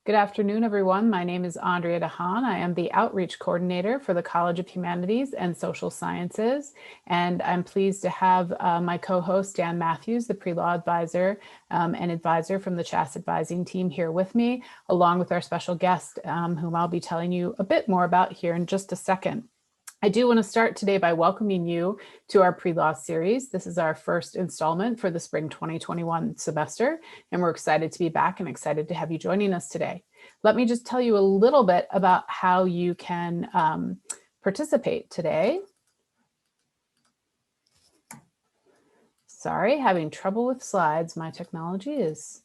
Good afternoon, everyone. My name is Andrea DeHaan. I am the Outreach Coordinator for the College of Humanities and Social Sciences, and I'm pleased to have my co-host, Dan Matthews, the Pre-Law Advisor and Advisor from the CHaSS Advising Team here with me, along with our special guest, whom I'll be telling you a bit more about here in just a second. I do want to start today by welcoming you to our pre-law series. This is our first installment for the spring 2021 semester, and we're excited to be back and excited to have you joining us today. Let me just tell you a little bit about how you can participate today. Sorry, having trouble with slides. My technology is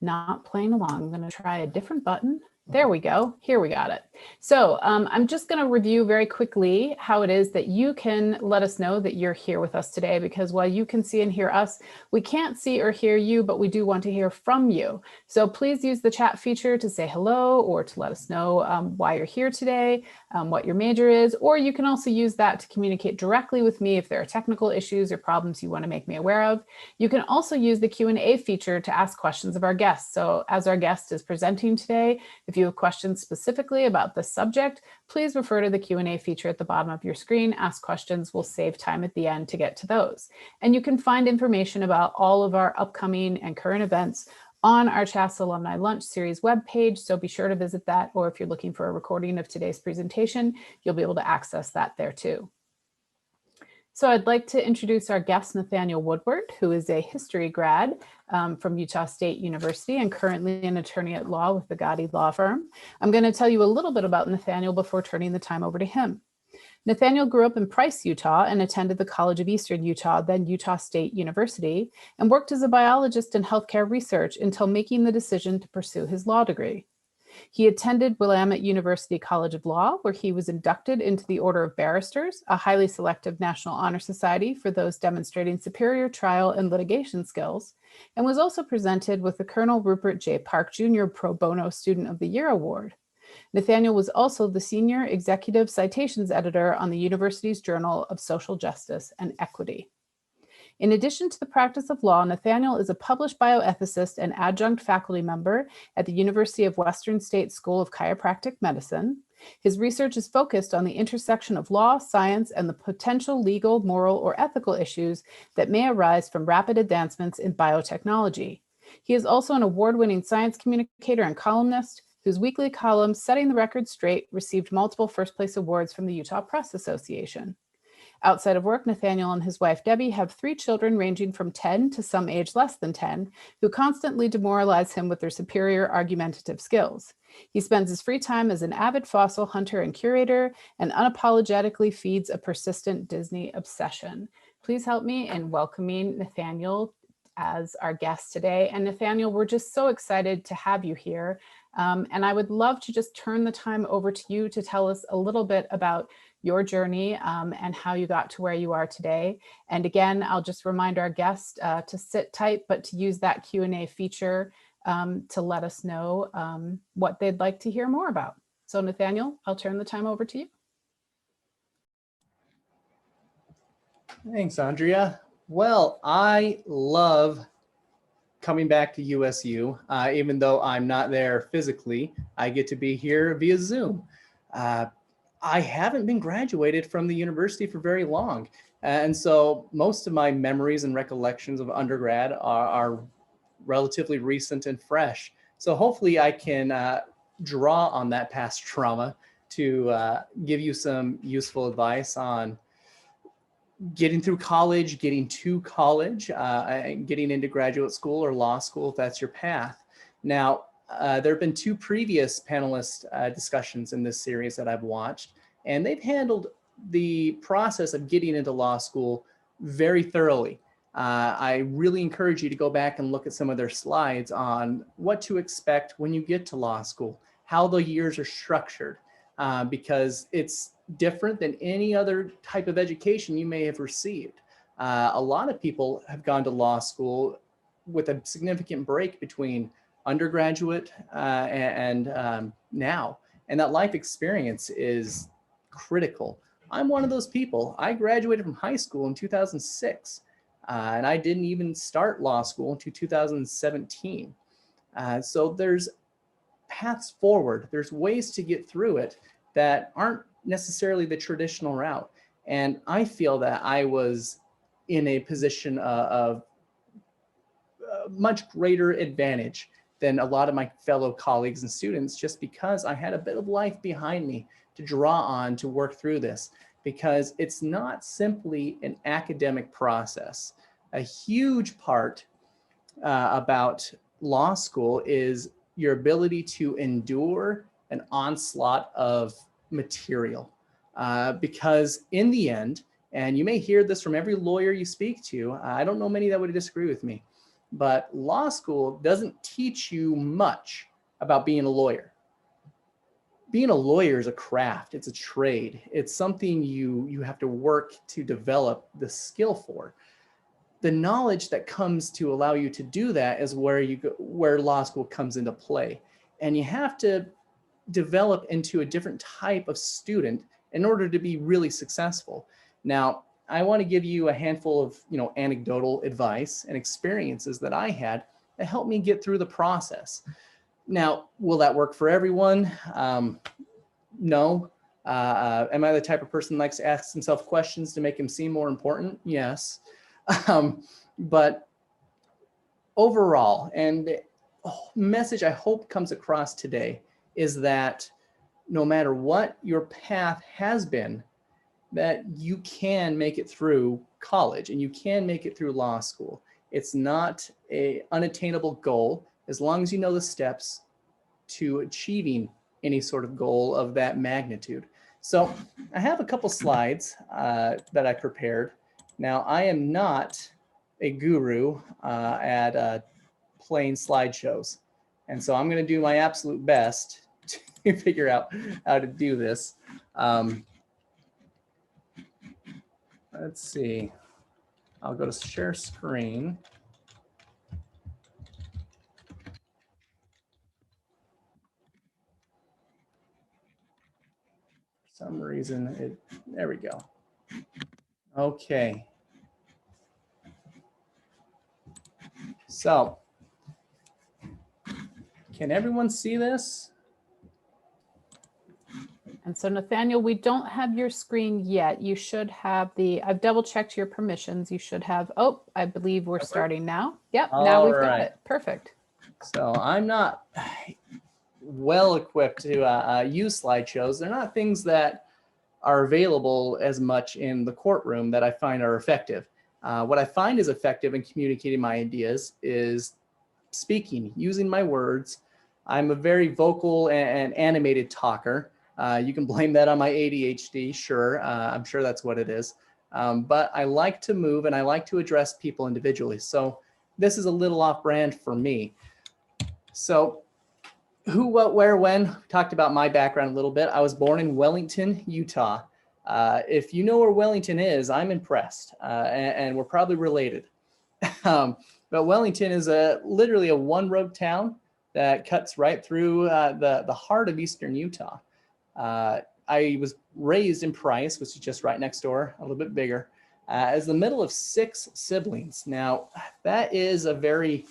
not playing along. I'm going to try a different button. There we go. Here we got it. So I'm just going to review very quickly how it is that you can let us know that you're here with us today, because while you can see and hear us, we can't see or hear you, but we do want to hear from you. So please use the chat feature to say hello or to let us know why you're here today, what your major is, or you can also use that to communicate directly with me if there are technical issues or problems you want to make me aware of. You can also use the Q&A feature to ask questions of our guests. So as our guest is presenting today, if you have questions specifically about the subject, please refer to the Q&A feature at the bottom of your screen. Ask questions. We'll save time at the end to get to those. And you can find information about all of our upcoming and current events on our CHaSS Alumni Lunch Series webpage, so be sure to visit that, or if you're looking for a recording of today's presentation, you'll be able to access that there too. So I'd like to introduce our guest, Nathaniel Woodward, who is a history grad from Utah State University and currently an attorney at law with the Gatti Law Firm. I'm going to tell you a little bit about Nathaniel before turning the time over to him. Nathaniel grew up in Price, Utah, and attended the College of Eastern Utah, then Utah State University, and worked as a biologist in healthcare research until making the decision to pursue his law degree. He attended Willamette University College of Law, where he was inducted into the Order of Barristers, a highly selective National Honor Society for those demonstrating superior trial and litigation skills, and was also presented with the Colonel Rupert J. Park Jr. Pro Bono Student of the Year Award. Nathaniel was also the Senior Executive Citations Editor on the university's Journal of Social Justice and Equity. In addition to the practice of law, Nathaniel is a published bioethicist and adjunct faculty member at the University of Western States School of Chiropractic Medicine. His research is focused on the intersection of law, science, and the potential legal, moral, or ethical issues that may arise from rapid advancements in biotechnology. He is also an award-winning science communicator and columnist, whose weekly column, Setting the Record Straight, received multiple first-place awards from the Utah Press Association. Outside of work, Nathaniel and his wife, Debbie, have 3 children ranging from 10 to some age less than 10, who constantly demoralize him with their superior argumentative skills. He spends his free time as an avid fossil hunter and curator, and unapologetically feeds a persistent Disney obsession. Please help me in welcoming Nathaniel as our guest today. And Nathaniel, we're just so excited to have you here. And I would love to just turn the time over to you to tell us a little bit about your journey and how you got to where you are today. And again, I'll just remind our guests to sit tight, but to use that Q&A feature to let us know what they'd like to hear more about. So Nathaniel, I'll turn the time over to you. Thanks, Andrea. Well, I love coming back to USU. Even though I'm not there physically, I get to be here via Zoom. I haven't been graduated from the university for very long. And so most of my memories and recollections of undergrad are relatively recent and fresh. So hopefully I can draw on that past trauma to give you some useful advice on getting through college, getting to college, getting into graduate school or law school, if that's your path. Now, there have been 2 previous panelist discussions in this series that I've watched, and they've handled the process of getting into law school very thoroughly. I really encourage you to go back and look at some of their slides on what to expect when you get to law school, how the years are structured, because it's different than any other type of education you may have received. A lot of people have gone to law school with a significant break between undergraduate and now, and that life experience is critical. I'm one of those people. I graduated from high school in 2006, and I didn't even start law school until 2017. So there's paths forward. There's ways to get through it that aren't necessarily the traditional route. And I feel that I was in a position of much greater advantage than a lot of my fellow colleagues and students, just because I had a bit of life behind me to draw on to work through this, because it's not simply an academic process. A huge part about law school is your ability to endure an onslaught of material. Because in the end, and you may hear this from every lawyer you speak to, I don't know many that would disagree with me, but law school doesn't teach you much about being a lawyer. Being a lawyer is a craft, it's a trade. It's something you have to work to develop the skill for. The knowledge that comes to allow you to do that is where law school comes into play. And you have to develop into a different type of student in order to be really successful. Now, I want to give you a handful of anecdotal advice and experiences that I had that helped me get through the process. Now, will that work for everyone? No. Am I the type of person that likes to ask himself questions to make him seem more important? Yes. But overall, and the message I hope comes across today is that no matter what your path has been, that you can make it through college and you can make it through law school. It's not an unattainable goal as long as you know the steps to achieving any sort of goal of that magnitude. So I have a couple slides that I prepared. Now, I am not a guru at playing slideshows. And so I'm going to do my absolute best to figure out how to do this. Let's see. I'll go to share screen. For some reason, there we go. Okay. So, can everyone see this? And so Nathaniel, we don't have your screen yet. You should have I've double checked your permissions. You should have, I believe we're starting now. Yep, now we've got it. Perfect. So I'm not well equipped to use slideshows. They're not things that are available as much in the courtroom that I find are effective. What I find is effective in communicating my ideas is speaking, using my words. I'm a very vocal and animated talker. You can blame that on my ADHD, sure. I'm sure that's what it is. But I like to move and I like to address people individually. So this is a little off brand for me. So who, what, where, when, we talked about my background a little bit. I was born in Wellington, Utah. If you know where Wellington is, I'm impressed, and we're probably related. But Wellington is literally a one-road town that cuts right through the heart of Eastern Utah. I was raised in Price, which is just right next door, a little bit bigger, as the middle of 6 siblings. Now, that is a very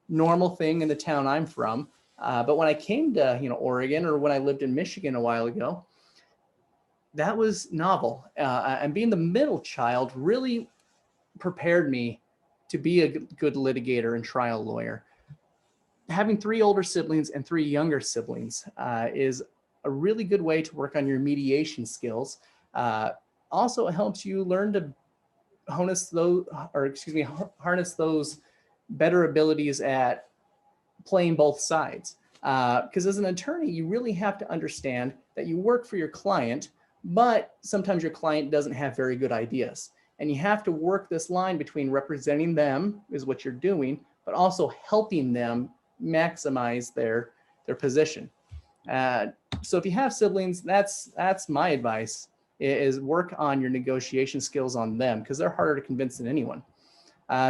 normal thing in the town I'm from. But when I came to Oregon, or when I lived in Michigan a while ago, that was novel. And being the middle child really prepared me to be a good litigator and trial lawyer. Having 3 older siblings and 3 younger siblings is a really good way to work on your mediation skills. Also, it helps you learn to harness those better abilities at playing both sides. Because as an attorney, you really have to understand that you work for your client, but sometimes your client doesn't have very good ideas. And you have to work this line between representing them is what you're doing, but also helping them maximize their position. So if you have siblings, that's my advice, is work on your negotiation skills on them, because they're harder to convince than anyone.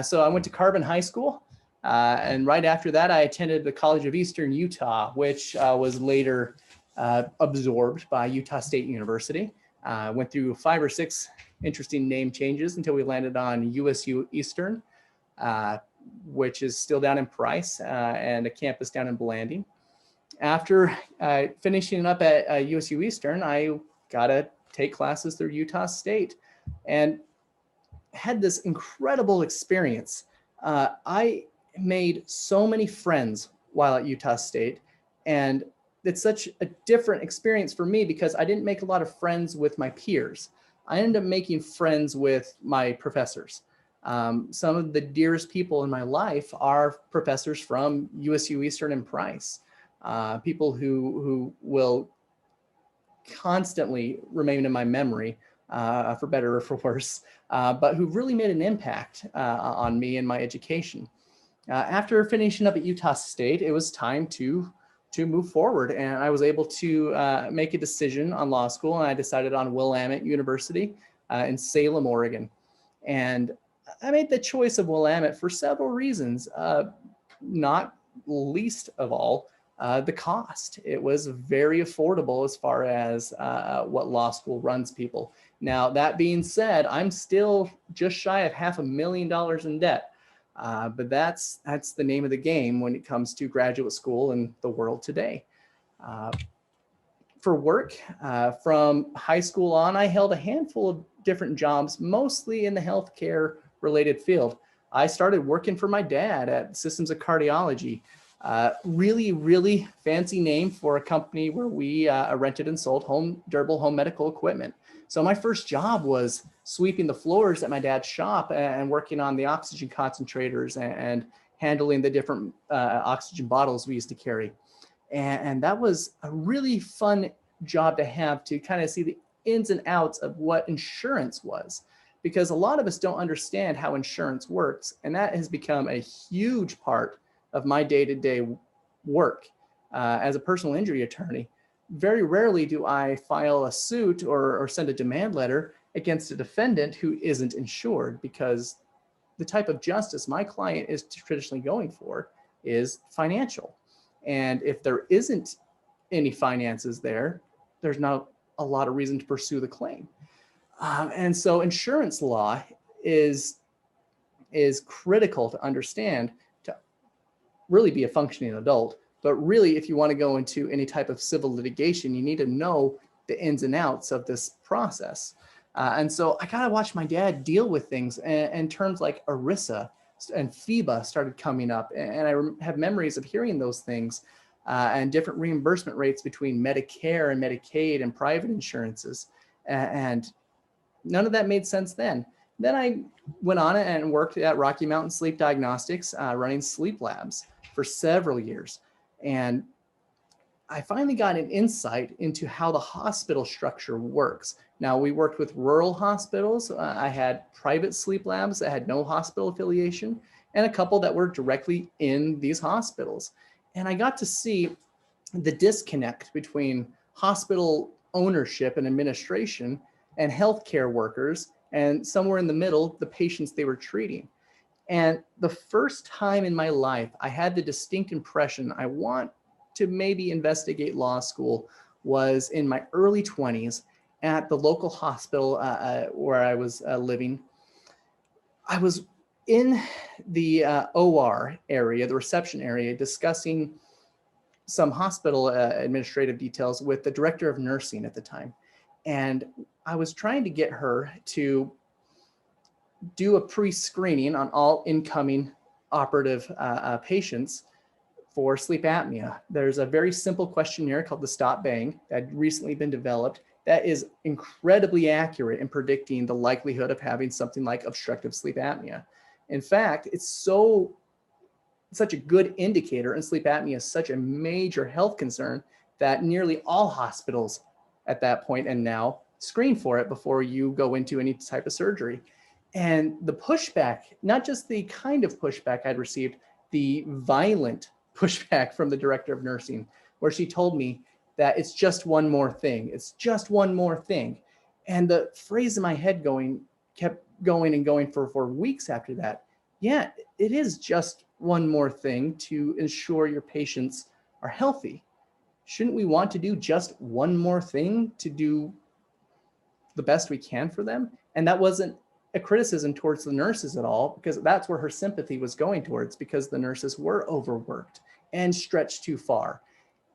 So I went to Carbon High School. And right after that, I attended the College of Eastern Utah, which was later absorbed by Utah State University. Went through 5 or 6 interesting name changes until we landed on USU Eastern, which is still down in Price, and a campus down in Blanding. After finishing up at USU Eastern, I got to take classes through Utah State and had this incredible experience. I made so many friends while at Utah State, and it's such a different experience for me because I didn't make a lot of friends with my peers. I ended up making friends with my professors. Some of the dearest people in my life are professors from USU Eastern and Price, people who will constantly remain in my memory, for better or for worse, but who really made an impact on me and my education. After finishing up at Utah State, it was time to move forward, and I was able to make a decision on law school, and I decided on Willamette University in Salem, Oregon. And I made the choice of Willamette for several reasons, not least of all, the cost. It was very affordable as far as what law school runs people. Now, that being said, I'm still just shy of $500,000 in debt. But that's the name of the game when it comes to graduate school in the world today. For work, from high school on, I held a handful of different jobs, mostly in the healthcare related field. I started working for my dad at Systems of Cardiology. Really fancy name for a company where we rented and sold durable home medical equipment. So my first job was sweeping the floors at my dad's shop and working on the oxygen concentrators and handling the different oxygen bottles we used to carry. And that was a really fun job to have, to kind of see the ins and outs of what insurance was, because a lot of us don't understand how insurance works. And that has become a huge part of my day-to-day work as a personal injury attorney. Very rarely do I file a suit or send a demand letter against a defendant who isn't insured, because the type of justice my client is traditionally going for is financial. And if there isn't any finances there, there's not a lot of reason to pursue the claim. And so insurance law is critical to understand to really be a functioning adult. But really, if you want to go into any type of civil litigation, you need to know the ins and outs of this process. And so I got to watch my dad deal with things, and terms like ERISA and FEBA started coming up. And I have memories of hearing those things and different reimbursement rates between Medicare and Medicaid and private insurances. And none of that made sense then. Then I went on and worked at Rocky Mountain Sleep Diagnostics, running sleep labs for several years. And I finally got an insight into how the hospital structure works. Now, we worked with rural hospitals. I had private sleep labs that had no hospital affiliation, and a couple that were directly in these hospitals. And I got to see the disconnect between hospital ownership and administration and healthcare workers, and somewhere in the middle, the patients they were treating. And the first time in my life, I had the distinct impression I want to maybe investigate law school was in my early 20s at the local hospital where I was living. I was in the OR area, the reception area, discussing some hospital administrative details with the director of nursing at the time. And I was trying to get her to do a pre-screening on all incoming operative patients for sleep apnea. There's a very simple questionnaire called the Stop Bang that had recently been developed that is incredibly accurate in predicting the likelihood of having something like obstructive sleep apnea. In fact, it's such a good indicator, and sleep apnea is such a major health concern that nearly all hospitals at that point and now screen for it before you go into any type of surgery. And the pushback, not just the kind of pushback I'd received, the violent pushback from the director of nursing, where she told me that it's just one more thing. It's just one more thing. And the phrase in my head kept going and going for weeks after that. Yeah, it is just one more thing to ensure your patients are healthy. Shouldn't we want to do just one more thing to do the best we can for them? And that wasn't a criticism towards the nurses at all, because that's where her sympathy was going towards, because the nurses were overworked and stretched too far.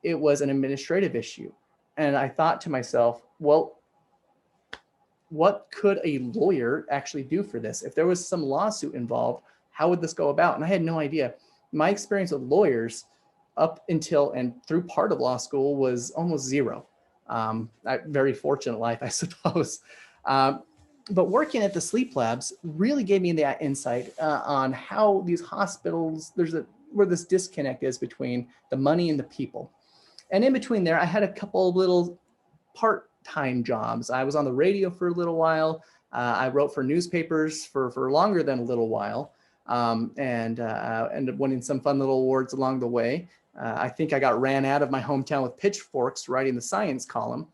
it was an administrative issue. And I thought to myself, well, what could a lawyer actually do for this? If there was some lawsuit involved, how would this go about? And I had no idea. My experience with lawyers up until and through part of law school was almost zero. Very fortunate life, I suppose. But working at the sleep labs really gave me that insight on how these hospitals, where this disconnect is between the money and the people. And in between there, I had a couple of little part-time jobs. I was on the radio for a little while. I wrote for newspapers for longer than a little while, and ended up winning some fun little awards along the way. I think I got ran out of my hometown with pitchforks writing the science column,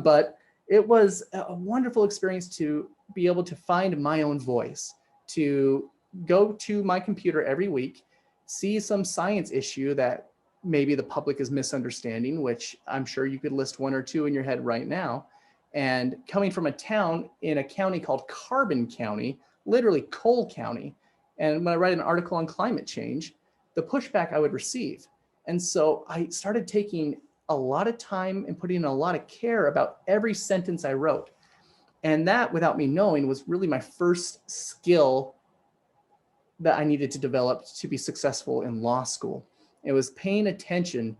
but it was a wonderful experience to be able to find my own voice, to go to my computer every week, see some science issue that maybe the public is misunderstanding, which I'm sure you could list one or two in your head right now. And coming from a town in a county called Carbon County, literally coal county, and when I write an article on climate change, the pushback I would receive. And so I started taking a lot of time and putting in a lot of care about every sentence I wrote. And that, without me knowing, was really my first skill that I needed to develop to be successful in law school. It was paying attention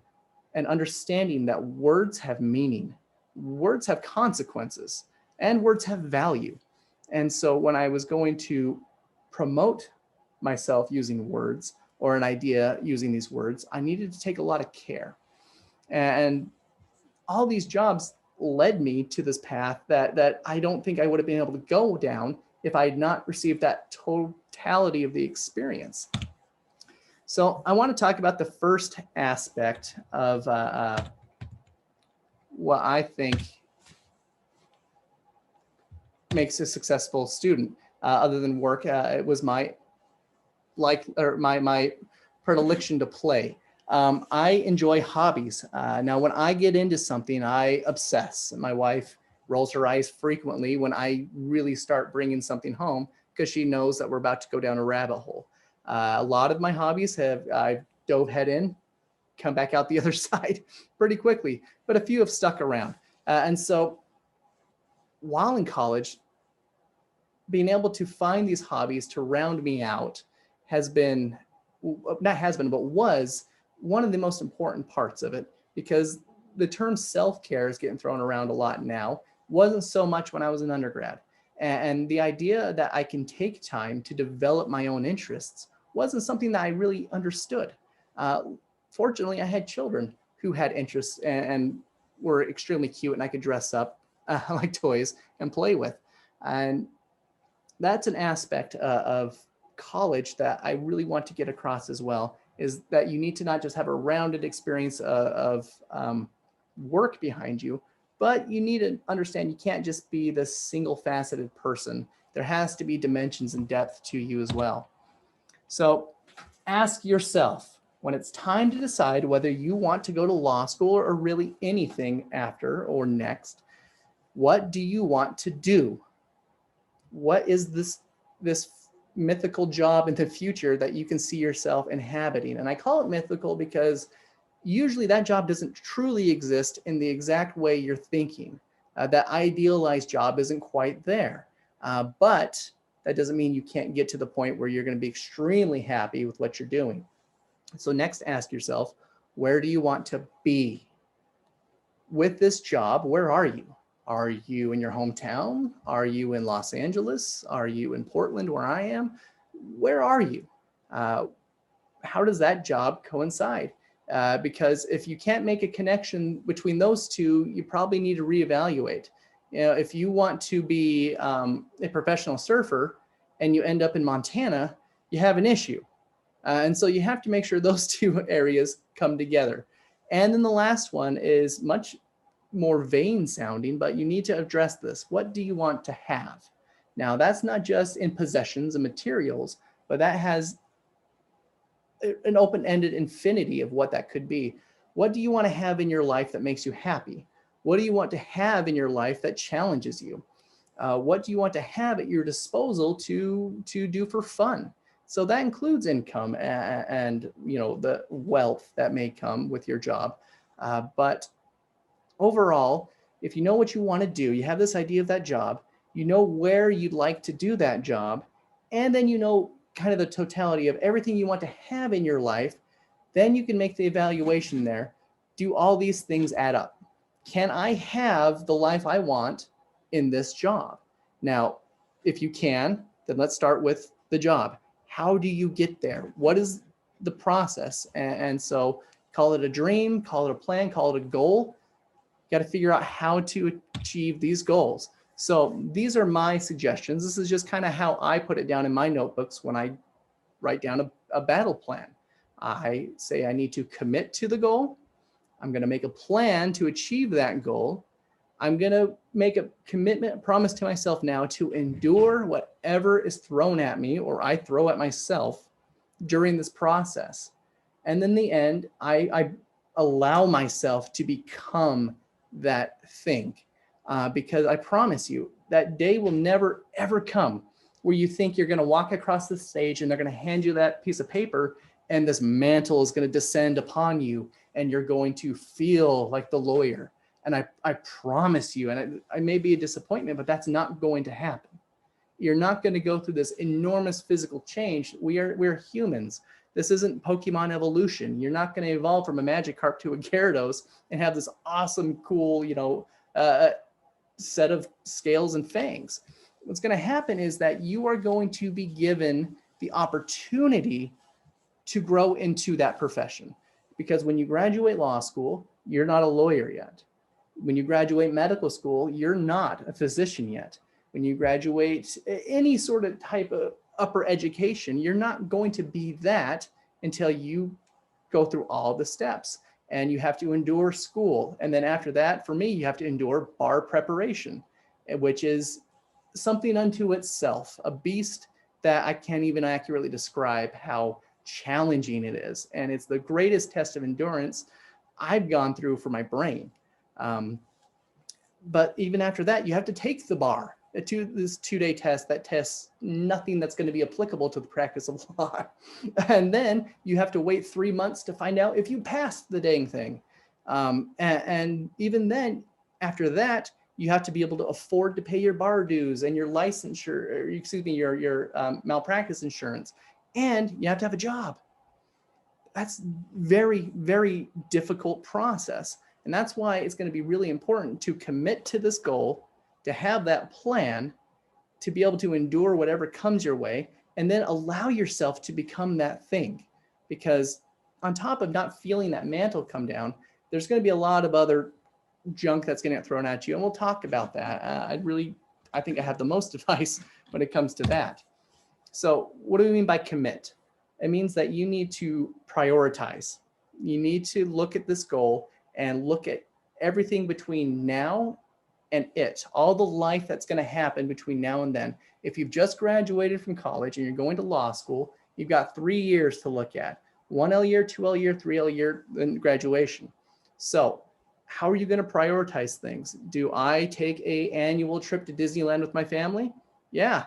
and understanding that words have meaning, words have consequences, and words have value. And so when I was going to promote myself using words or an idea using these words, I needed to take a lot of care. And all these jobs led me to this path that I don't think I would have been able to go down if I had not received that totality of the experience. So I want to talk about the first aspect of what I think makes a successful student, other than work. It was my predilection to play. I enjoy hobbies. Now, when I get into something, I obsess. My wife rolls her eyes frequently when I really start bringing something home because she knows that we're about to go down a rabbit hole. A lot of my hobbies I've dove head in, come back out the other side pretty quickly, but a few have stuck around. And so while in college, being able to find these hobbies to round me out was one of the most important parts of it, because the term self-care is getting thrown around a lot now. Wasn't so much when I was an undergrad. And the idea that I can take time to develop my own interests wasn't something that I really understood. Fortunately, I had children who had interests and were extremely cute, and I could dress up like toys and play with. And that's an aspect of college that I really want to get across as well, is that you need to not just have a rounded experience of work behind you, but you need to understand you can't just be this single faceted person. There has to be dimensions and depth to you as well. So ask yourself, when it's time to decide whether you want to go to law school or really anything after or next, what do you want to do? What is this mythical job in the future that you can see yourself inhabiting? And I call it mythical because usually that job doesn't truly exist in the exact way you're thinking. That idealized job isn't quite there. But that doesn't mean you can't get to the point where you're going to be extremely happy with what you're doing. So next, ask yourself, where do you want to be? With this job, where are you? Are you in your hometown? Are you in Los Angeles? Are you in Portland, where I am? Where are you? How does that job coincide? Because if you can't make a connection between those two, you probably need to reevaluate. You know, if you want to be a professional surfer and you end up in Montana, you have an issue. And so you have to make sure those two areas come together. And then the last one is much more vain sounding, but you need to address this. What do you want to have? Now, that's not just in possessions and materials, but that has an open-ended infinity of what that could be. What do you want to have in your life that makes you happy? What do you want to have in your life that challenges you? What do you want to have at your disposal to do for fun? So that includes income and you know, the wealth that may come with your job. But overall, if you know what you want to do, you have this idea of that job, you know where you'd like to do that job, and then you know kind of the totality of everything you want to have in your life, then you can make the evaluation there. Do all these things add up? Can I have the life I want in this job? Now, if you can, then let's start with the job. How do you get there? What is the process? And so call it a dream, call it a plan, call it a goal. You got to figure out how to achieve these goals. So these are my suggestions. This is just kind of how I put it down in my notebooks when I write down a battle plan. I say I need to commit to the goal. I'm going to make a plan to achieve that goal. I'm going to make a commitment, a promise to myself now to endure whatever is thrown at me or I throw at myself during this process. And then in the end, I allow myself to become that thing. Because I promise you, that day will never, ever come where you think you're going to walk across the stage and they're going to hand you that piece of paper and this mantle is going to descend upon you and you're going to feel like the lawyer. And I promise you, and I may be a disappointment, but that's not going to happen. You're not going to go through this enormous physical change. We're humans. This isn't Pokemon evolution. You're not going to evolve from a Magikarp to a Gyarados and have this awesome, cool, set of scales and fangs. What's going to happen is that you are going to be given the opportunity to grow into that profession. Because when you graduate law school, you're not a lawyer yet. When you graduate medical school, you're not a physician yet. When you graduate any sort of type of upper education, you're not going to be that until you go through all the steps. And you have to endure school. And then after that, for me, you have to endure bar preparation, which is something unto itself, a beast that I can't even accurately describe how challenging it is. And it's the greatest test of endurance I've gone through for my brain. But even after that, you have to take the bar. This 2-day test that tests nothing that's going to be applicable to the practice of law. And then you have to wait 3 months to find out if you passed the dang thing. And even then, after that, you have to be able to afford to pay your bar dues and your licensure, your malpractice insurance, and you have to have a job. That's very, very difficult process. And that's why it's going to be really important to commit to this goal, to have that plan, to be able to endure whatever comes your way, and then allow yourself to become that thing. Because on top of not feeling that mantle come down, there's going to be a lot of other junk that's going to get thrown at you. And we'll talk about that. I think I have the most advice when it comes to that. So what do we mean by commit? It means that you need to prioritize. You need to look at this goal and look at everything between now and all the life that's going to happen between now and then. If you've just graduated from college and you're going to law school, you've got 3 years to look at. 1L year, 2L year, 3L year, then graduation. So how are you going to prioritize things? Do I take an annual trip to Disneyland with my family? Yeah.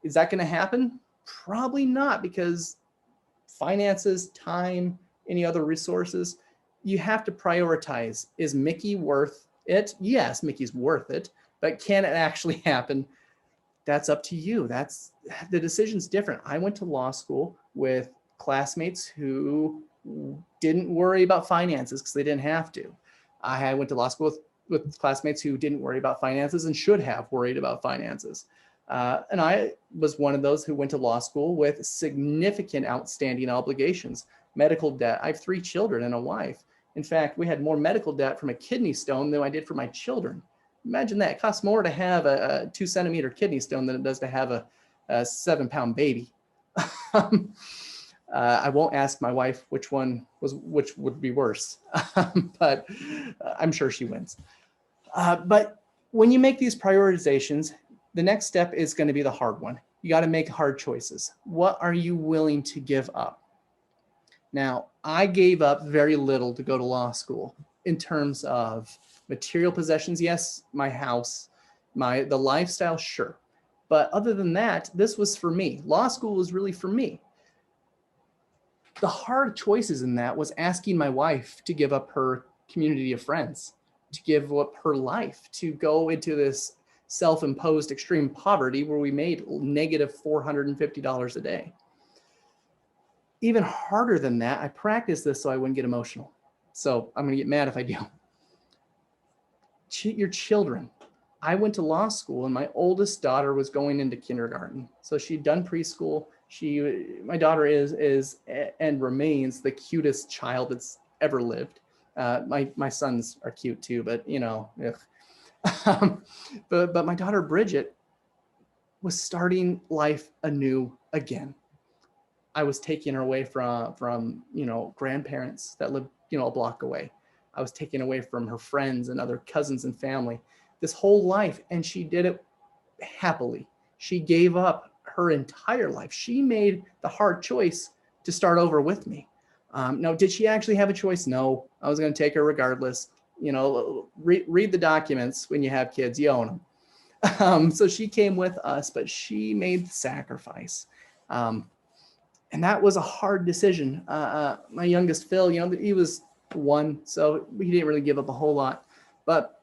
Is that going to happen? Probably not, because finances, time, any other resources, you have to prioritize. Is Mickey worth it? Yes, Mickey's worth it, but can it actually happen? That's up to you. The decision's different. I went to law school with classmates who didn't worry about finances because they didn't have to. I went to law school with classmates who didn't worry about finances and should have worried about finances. And I was one of those who went to law school with significant outstanding obligations, medical debt. I have 3 children and a wife. In fact, we had more medical debt from a kidney stone than I did for my children. Imagine that. It costs more to have a 2-centimeter kidney stone than it does to have a 7-pound baby. I won't ask my wife which would be worse, but I'm sure she wins. But when you make these prioritizations, the next step is going to be the hard one. You got to make hard choices. What are you willing to give up? Now, I gave up very little to go to law school in terms of material possessions. Yes, my house, the lifestyle, sure. But other than that, this was for me. Law school was really for me. The hard choices in that was asking my wife to give up her community of friends, to give up her life, to go into this self-imposed extreme poverty where we made negative $450 a day. Even harder than that, I practiced this so I wouldn't get emotional. So I'm going to get mad if I do. Your children. I went to law school and my oldest daughter was going into kindergarten. So she'd done preschool. My daughter is and remains the cutest child that's ever lived. My sons are cute too, but you know, but my daughter Bridget was starting life anew again. I was taking her away from you know, grandparents that lived, you know, a block away. I was taken away from her friends and other cousins and family this whole life, and she did it happily. She gave up her entire life. She made the hard choice to start over with me. Now, did she actually have a choice? No, I was going to take her regardless. You know, read the documents when you have kids, you own them. So she came with us, but she made the sacrifice. And that was a hard decision. My youngest Phil, you know, he was 1, so he didn't really give up a whole lot. But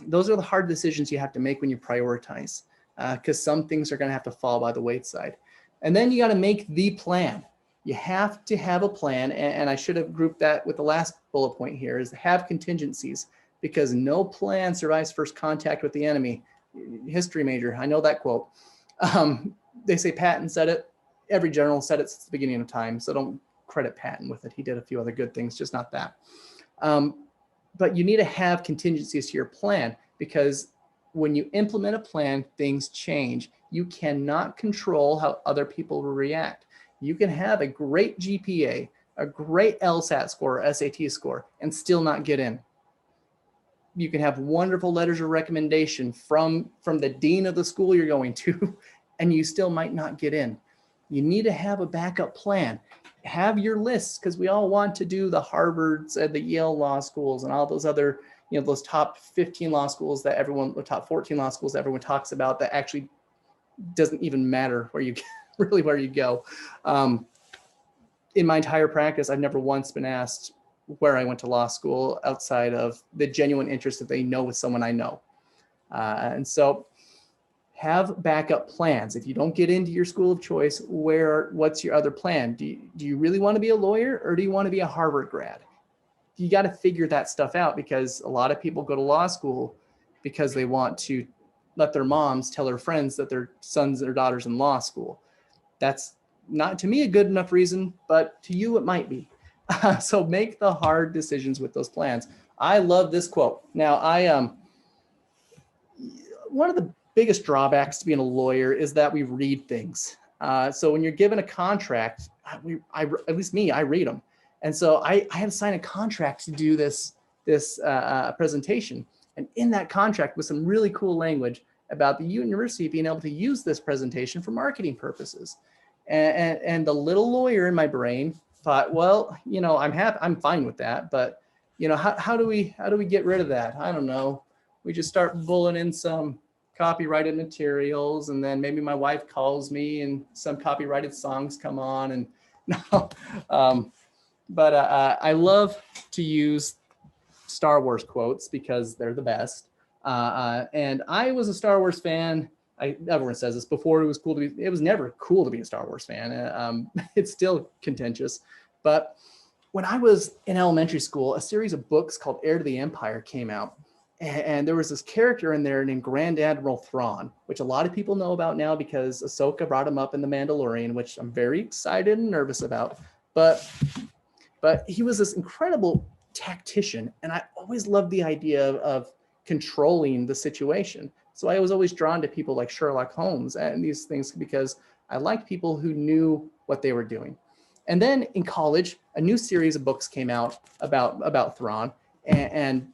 those are the hard decisions you have to make when you prioritize, because some things are going to have to fall by the wayside. And then you got to make the plan. You have to have a plan. And I should have grouped that with the last bullet point here, is have contingencies, because no plan survives first contact with the enemy. History major, I know that quote. They say Patton said it. Every general said it since the beginning of time, so don't credit Patton with it. He did a few other good things, just not that. But you need to have contingencies to your plan, because when you implement a plan, things change. You cannot control how other people will react. You can have a great GPA, a great LSAT score, or SAT score, and still not get in. You can have wonderful letters of recommendation from the dean of the school you're going to, and you still might not get in. You need to have a backup plan. Have your lists, because we all want to do the Harvards and the Yale law schools and all those other, you know, those top 15 law schools that everyone, the top 14 law schools that everyone talks about, that actually doesn't even matter where you really where you go. In my entire practice, I've never once been asked where I went to law school outside of the genuine interest that they know with someone I know. And so have backup plans. If you don't get into your school of choice, what's your other plan? Do you really want to be a lawyer, or do you want to be a Harvard grad? You got to figure that stuff out, because a lot of people go to law school because they want to let their moms tell their friends that their sons or daughters in law school. That's not, to me, a good enough reason, but to you it might be. So make the hard decisions with those plans. I love this quote. Now, one of the biggest drawbacks to being a lawyer is that we read things. So when you're given a contract, at least me, I read them. And so I had to sign a contract to do this presentation. And in that contract was some really cool language about the university being able to use this presentation for marketing purposes. And the little lawyer in my brain thought, well, you know, I'm fine with that, but you know, how do we get rid of that? I don't know. We just start bulleting in some copyrighted materials, and then maybe my wife calls me and some copyrighted songs come on, and no. But I love to use Star Wars quotes because they're the best. And I was a Star Wars fan. Everyone says this, before it was cool to be. It was never cool to be a Star Wars fan. It's still contentious. But when I was in elementary school, a series of books called Heir to the Empire came out. And there was this character in there named Grand Admiral Thrawn, which a lot of people know about now because Ahsoka brought him up in The Mandalorian, which I'm very excited and nervous about. But he was this incredible tactician, and I always loved the idea of controlling the situation. So I was always drawn to people like Sherlock Holmes and these things, because I liked people who knew what they were doing. And then in college, a new series of books came out about Thrawn, and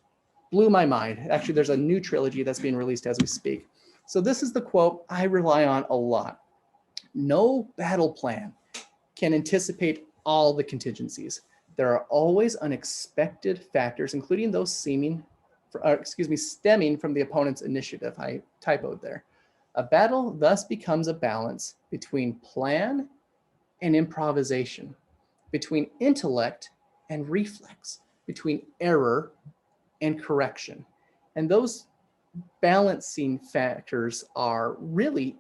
blew my mind. Actually, there's a new trilogy that's being released as we speak. So this is the quote I rely on a lot. No battle plan can anticipate all the contingencies. There are always unexpected factors, including those stemming from the opponent's initiative. I typoed there. A battle thus becomes a balance between plan and improvisation, between intellect and reflex, between error and correction. And those balancing factors are really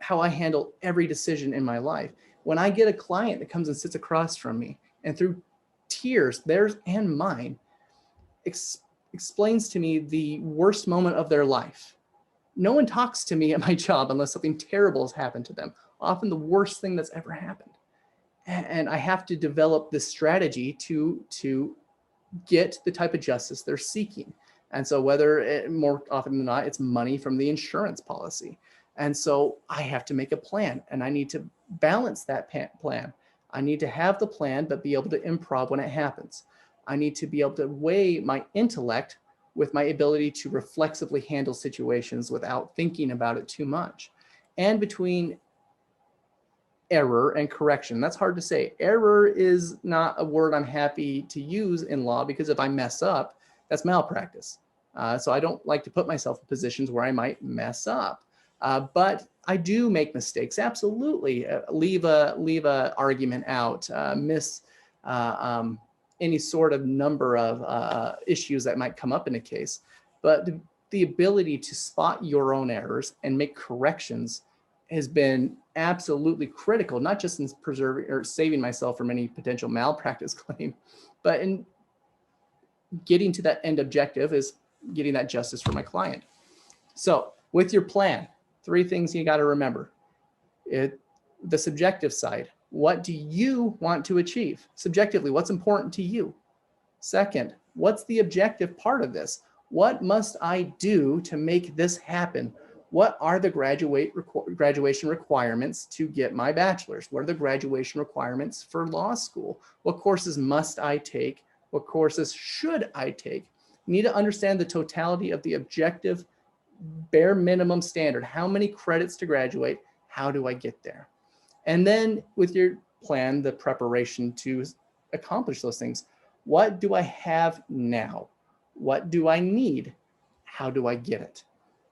how I handle every decision in my life. When I get a client that comes and sits across from me and through tears, theirs and mine, explains to me the worst moment of their life. No one talks to me at my job unless something terrible has happened to them, often the worst thing that's ever happened. And I have to develop this strategy to get the type of justice they're seeking. And so more often than not, it's money from the insurance policy. And so I have to make a plan, and I need to balance that plan. I need to have the plan, but be able to improv when it happens. I need to be able to weigh my intellect with my ability to reflexively handle situations without thinking about it too much. And between error and correction, that's hard to say. Error is not a word I'm happy to use in law, because if I mess up, that's malpractice. So I don't like to put myself in positions where I might mess up. But I do make mistakes, absolutely. Leave a argument out, miss any sort of number of issues that might come up in a case. But the ability to spot your own errors and make corrections has been absolutely critical, not just in preserving or saving myself from any potential malpractice claim, but in getting to that end objective is getting that justice for my client. So with your plan, 3 things you got to remember. The subjective side, what do you want to achieve? Subjectively, what's important to you? Second, what's the objective part of this? What must I do to make this happen? What are the graduation requirements to get my bachelor's? What are the graduation requirements for law school? What courses must I take? What courses should I take? You need to understand the totality of the objective bare minimum standard. How many credits to graduate? How do I get there? And then with your plan, the preparation to accomplish those things. What do I have now? What do I need? How do I get it?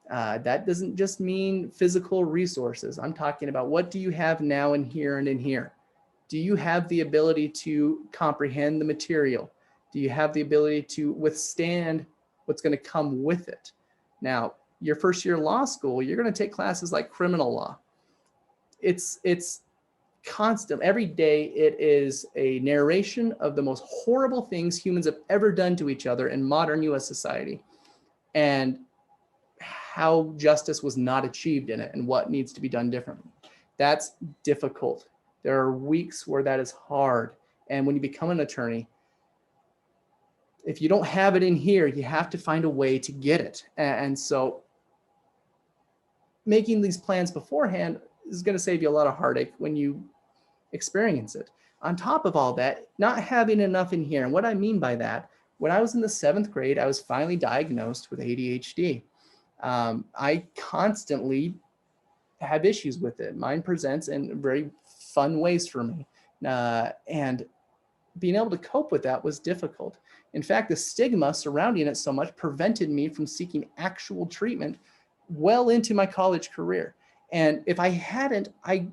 That doesn't just mean physical resources. I'm talking about what do you have now and here and in here? Do you have the ability to comprehend the material? Do you have the ability to withstand what's going to come with it? Now, your first year of law school, you're going to take classes like criminal law. It's constant. Every day it is a narration of the most horrible things humans have ever done to each other in modern US society, and how justice was not achieved in it and what needs to be done differently. That's difficult. There are weeks where that is hard. And when you become an attorney, if you don't have it in here, you have to find a way to get it. And so making these plans beforehand is going to save you a lot of heartache when you experience it. On top of all that, not having enough in here. And what I mean by that, when I was in the 7th grade, I was finally diagnosed with ADHD. I constantly have issues with it. Mine presents in very fun ways for me. And being able to cope with that was difficult. In fact, the stigma surrounding it so much prevented me from seeking actual treatment well into my college career. And if I hadn't, I'm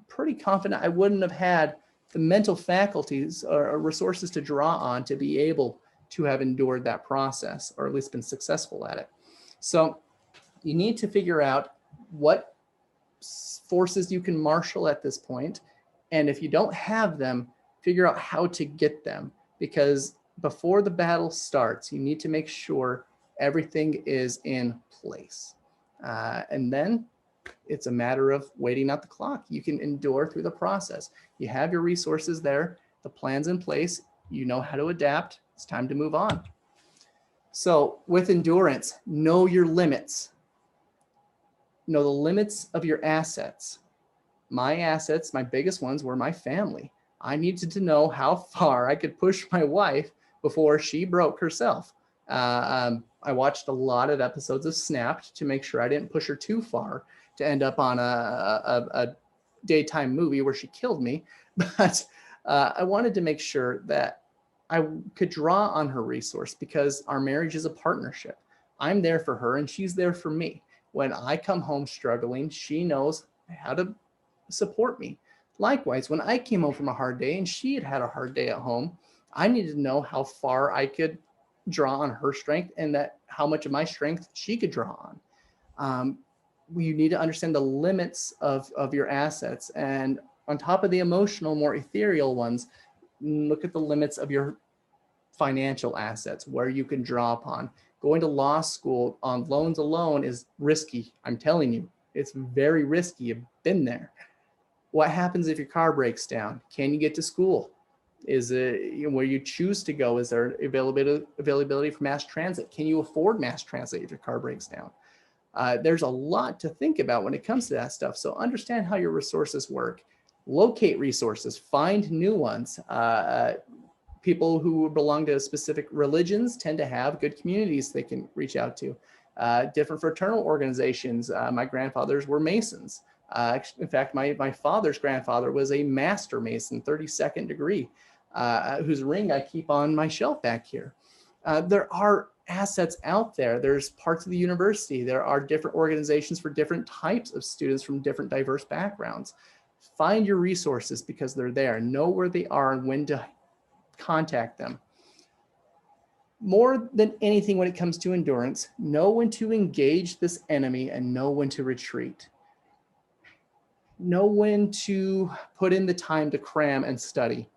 pretty confident I wouldn't have had the mental faculties or resources to draw on to be able to have endured that process, or at least been successful at it. So you need to figure out what forces you can marshal at this point. And if you don't have them, figure out how to get them, because before the battle starts, you need to make sure everything is in place. And then it's a matter of waiting out the clock. You can endure through the process. You have your resources there, the plan's in place, you know how to adapt. It's time to move on. So with endurance, know your limits. Know the limits of your assets. My assets, my biggest ones were my family. I needed to know how far I could push my wife before she broke herself. I watched a lot of episodes of Snapped to make sure I didn't push her too far to end up on a daytime movie where she killed me. But I wanted to make sure that I could draw on her resource, because our marriage is a partnership. I'm there for her and she's there for me. When I come home struggling, she knows how to support me. Likewise, when I came home from a hard day and she had had a hard day at home, I needed to know how far I could draw on her strength and that how much of my strength she could draw on. You need to understand the limits of your assets. And on top of the emotional, more ethereal ones, look at the limits of your financial assets, where you can draw upon. Going to law school on loans alone is risky. I'm telling you, it's very risky. You've been there. What happens if your car breaks down? Can you get to school? Is it where you choose to go? Is there availability for mass transit? Can you afford mass transit if your car breaks down? There's a lot to think about when it comes to that stuff. So understand how your resources work. Locate resources, find new ones. People who belong to specific religions tend to have good communities they can reach out to. Different fraternal organizations. My grandfathers were Masons. In fact, my father's grandfather was a master Mason, 32nd degree, whose ring I keep on my shelf back here. There are assets out there. There's parts of the university. There are different organizations for different types of students from different diverse backgrounds. Find your resources because they're there. Know where they are and when to contact them. More than anything, when it comes to endurance, know when to engage this enemy and know when to retreat. Know when to put in the time to cram and study,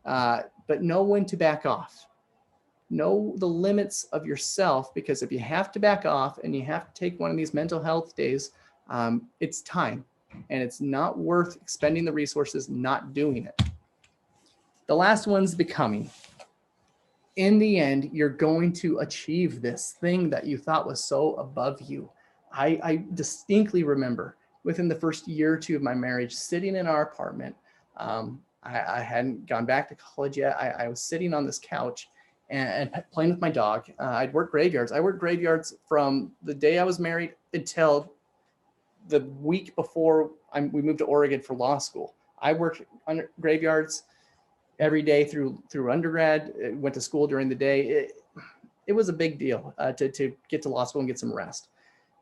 but know when to back off. Know the limits of yourself, because if you have to back off and you have to take one of these mental health days, it's time, and it's not worth expending the resources not doing it. The last one's becoming. In the end, you're going to achieve this thing that you thought was so above you. I distinctly remember within the first year or two of my marriage, sitting in our apartment. I hadn't gone back to college yet. I was sitting on this couch and playing with my dog. I'd work graveyards. I worked graveyards from the day I was married until the week before we moved to Oregon for law school. I worked on graveyards every day through undergrad, went to school during the day. It was a big deal to get to law school and get some rest.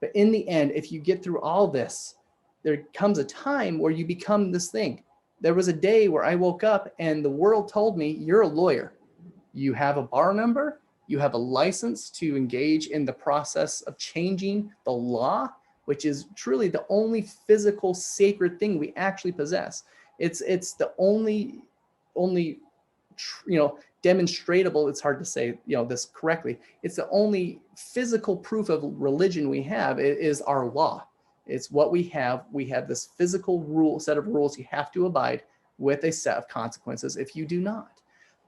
But in the end, if you get through all this, there comes a time where you become this thing. There was a day where I woke up and the world told me, you're a lawyer. You have a bar number. You have a license to engage in the process of changing the law, which is truly the only physical sacred thing we actually possess. It's the only demonstratable, it's hard to say this correctly, it's the only physical proof of religion we have is our law. It's what we have. We have this physical set of rules you have to abide with, a set of consequences if you do not.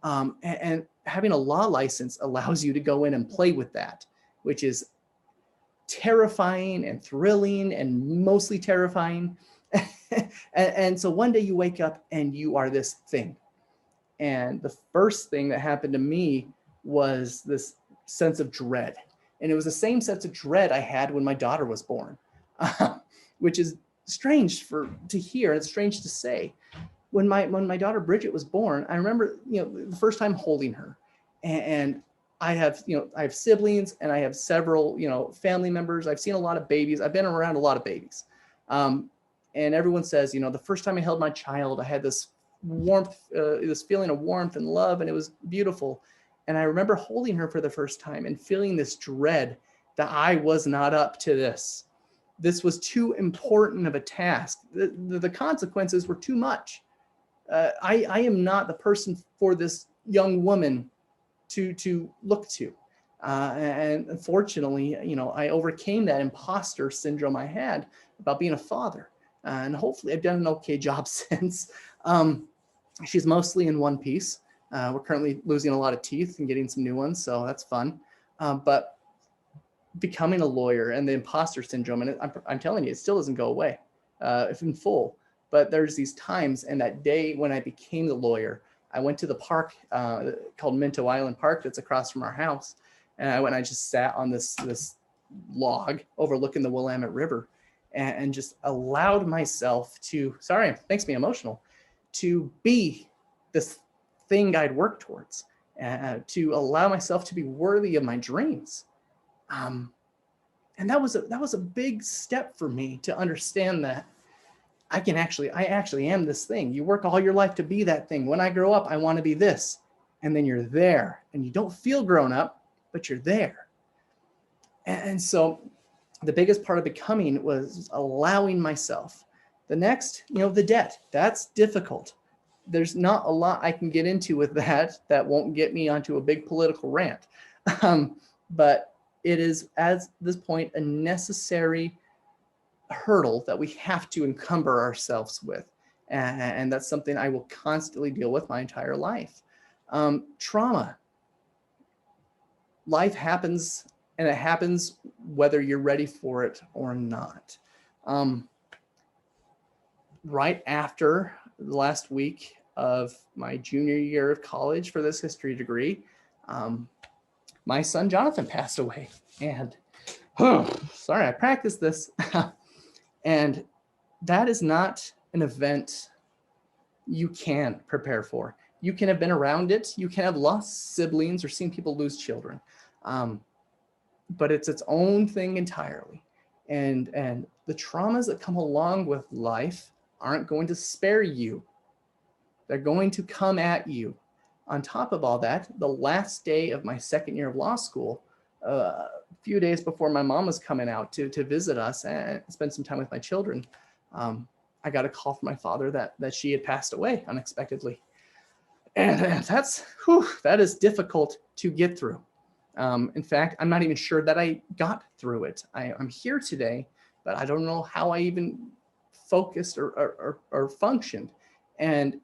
And having a law license allows you to go in and play with that, which is terrifying and thrilling and mostly terrifying. And so one day you wake up and you are this thing. And the first thing that happened to me was this sense of dread. And it was the same sense of dread I had when my daughter was born, which is strange to hear. It's strange to say. When my daughter Bridget was born, I remember the first time holding her, and I have siblings and I have several family members. I've seen a lot of babies. I've been around a lot of babies, and everyone says the first time I held my child, I had this warmth, this feeling of warmth and love, and it was beautiful. And I remember holding her for the first time and feeling this dread that I was not up to this. This was too important of a task. The consequences were too much. I am not the person for this young woman to look to. And unfortunately, I overcame that imposter syndrome I had about being a father. And hopefully I've done an okay job since. She's mostly in one piece. We're currently losing a lot of teeth and getting some new ones, so that's fun. But becoming a lawyer and the imposter syndrome, and I'm telling you, it still doesn't go away if in full. But there's these times, and that day when I became the lawyer, I went to the park called Minto Island Park that's across from our house. And I went and I just sat on this log overlooking the Willamette River and just allowed myself to, sorry, it makes me emotional, to be this thing I'd worked towards, to allow myself to be worthy of my dreams. And that was a big step for me to understand that I actually am this thing. You work all your life to be that thing. When I grow up, I want to be this. And then you're there and you don't feel grown up, but you're there. And so the biggest part of becoming was allowing myself. The next, the debt, that's difficult. There's not a lot I can get into with that won't get me onto a big political rant. But it is, at this point, a necessary hurdle that we have to encumber ourselves with. And that's something I will constantly deal with my entire life. Trauma. Life happens, and it happens whether you're ready for it or not. Right after the last week of my junior year of college for this history degree, my son Jonathan passed away. And sorry, I practiced this. And that is not an event you can prepare for. You can have been around it. You can have lost siblings or seen people lose children. But it's its own thing entirely. And the traumas that come along with life aren't going to spare you. They're going to come at you. On top of all that, the last day of my second year of law school, a few days before my mom was coming out to visit us and spend some time with my children, I got a call from my father that she had passed away unexpectedly. And that is difficult to get through. In fact, I'm not even sure that I got through it. I'm here today, but I don't know how I even focused or functioned. And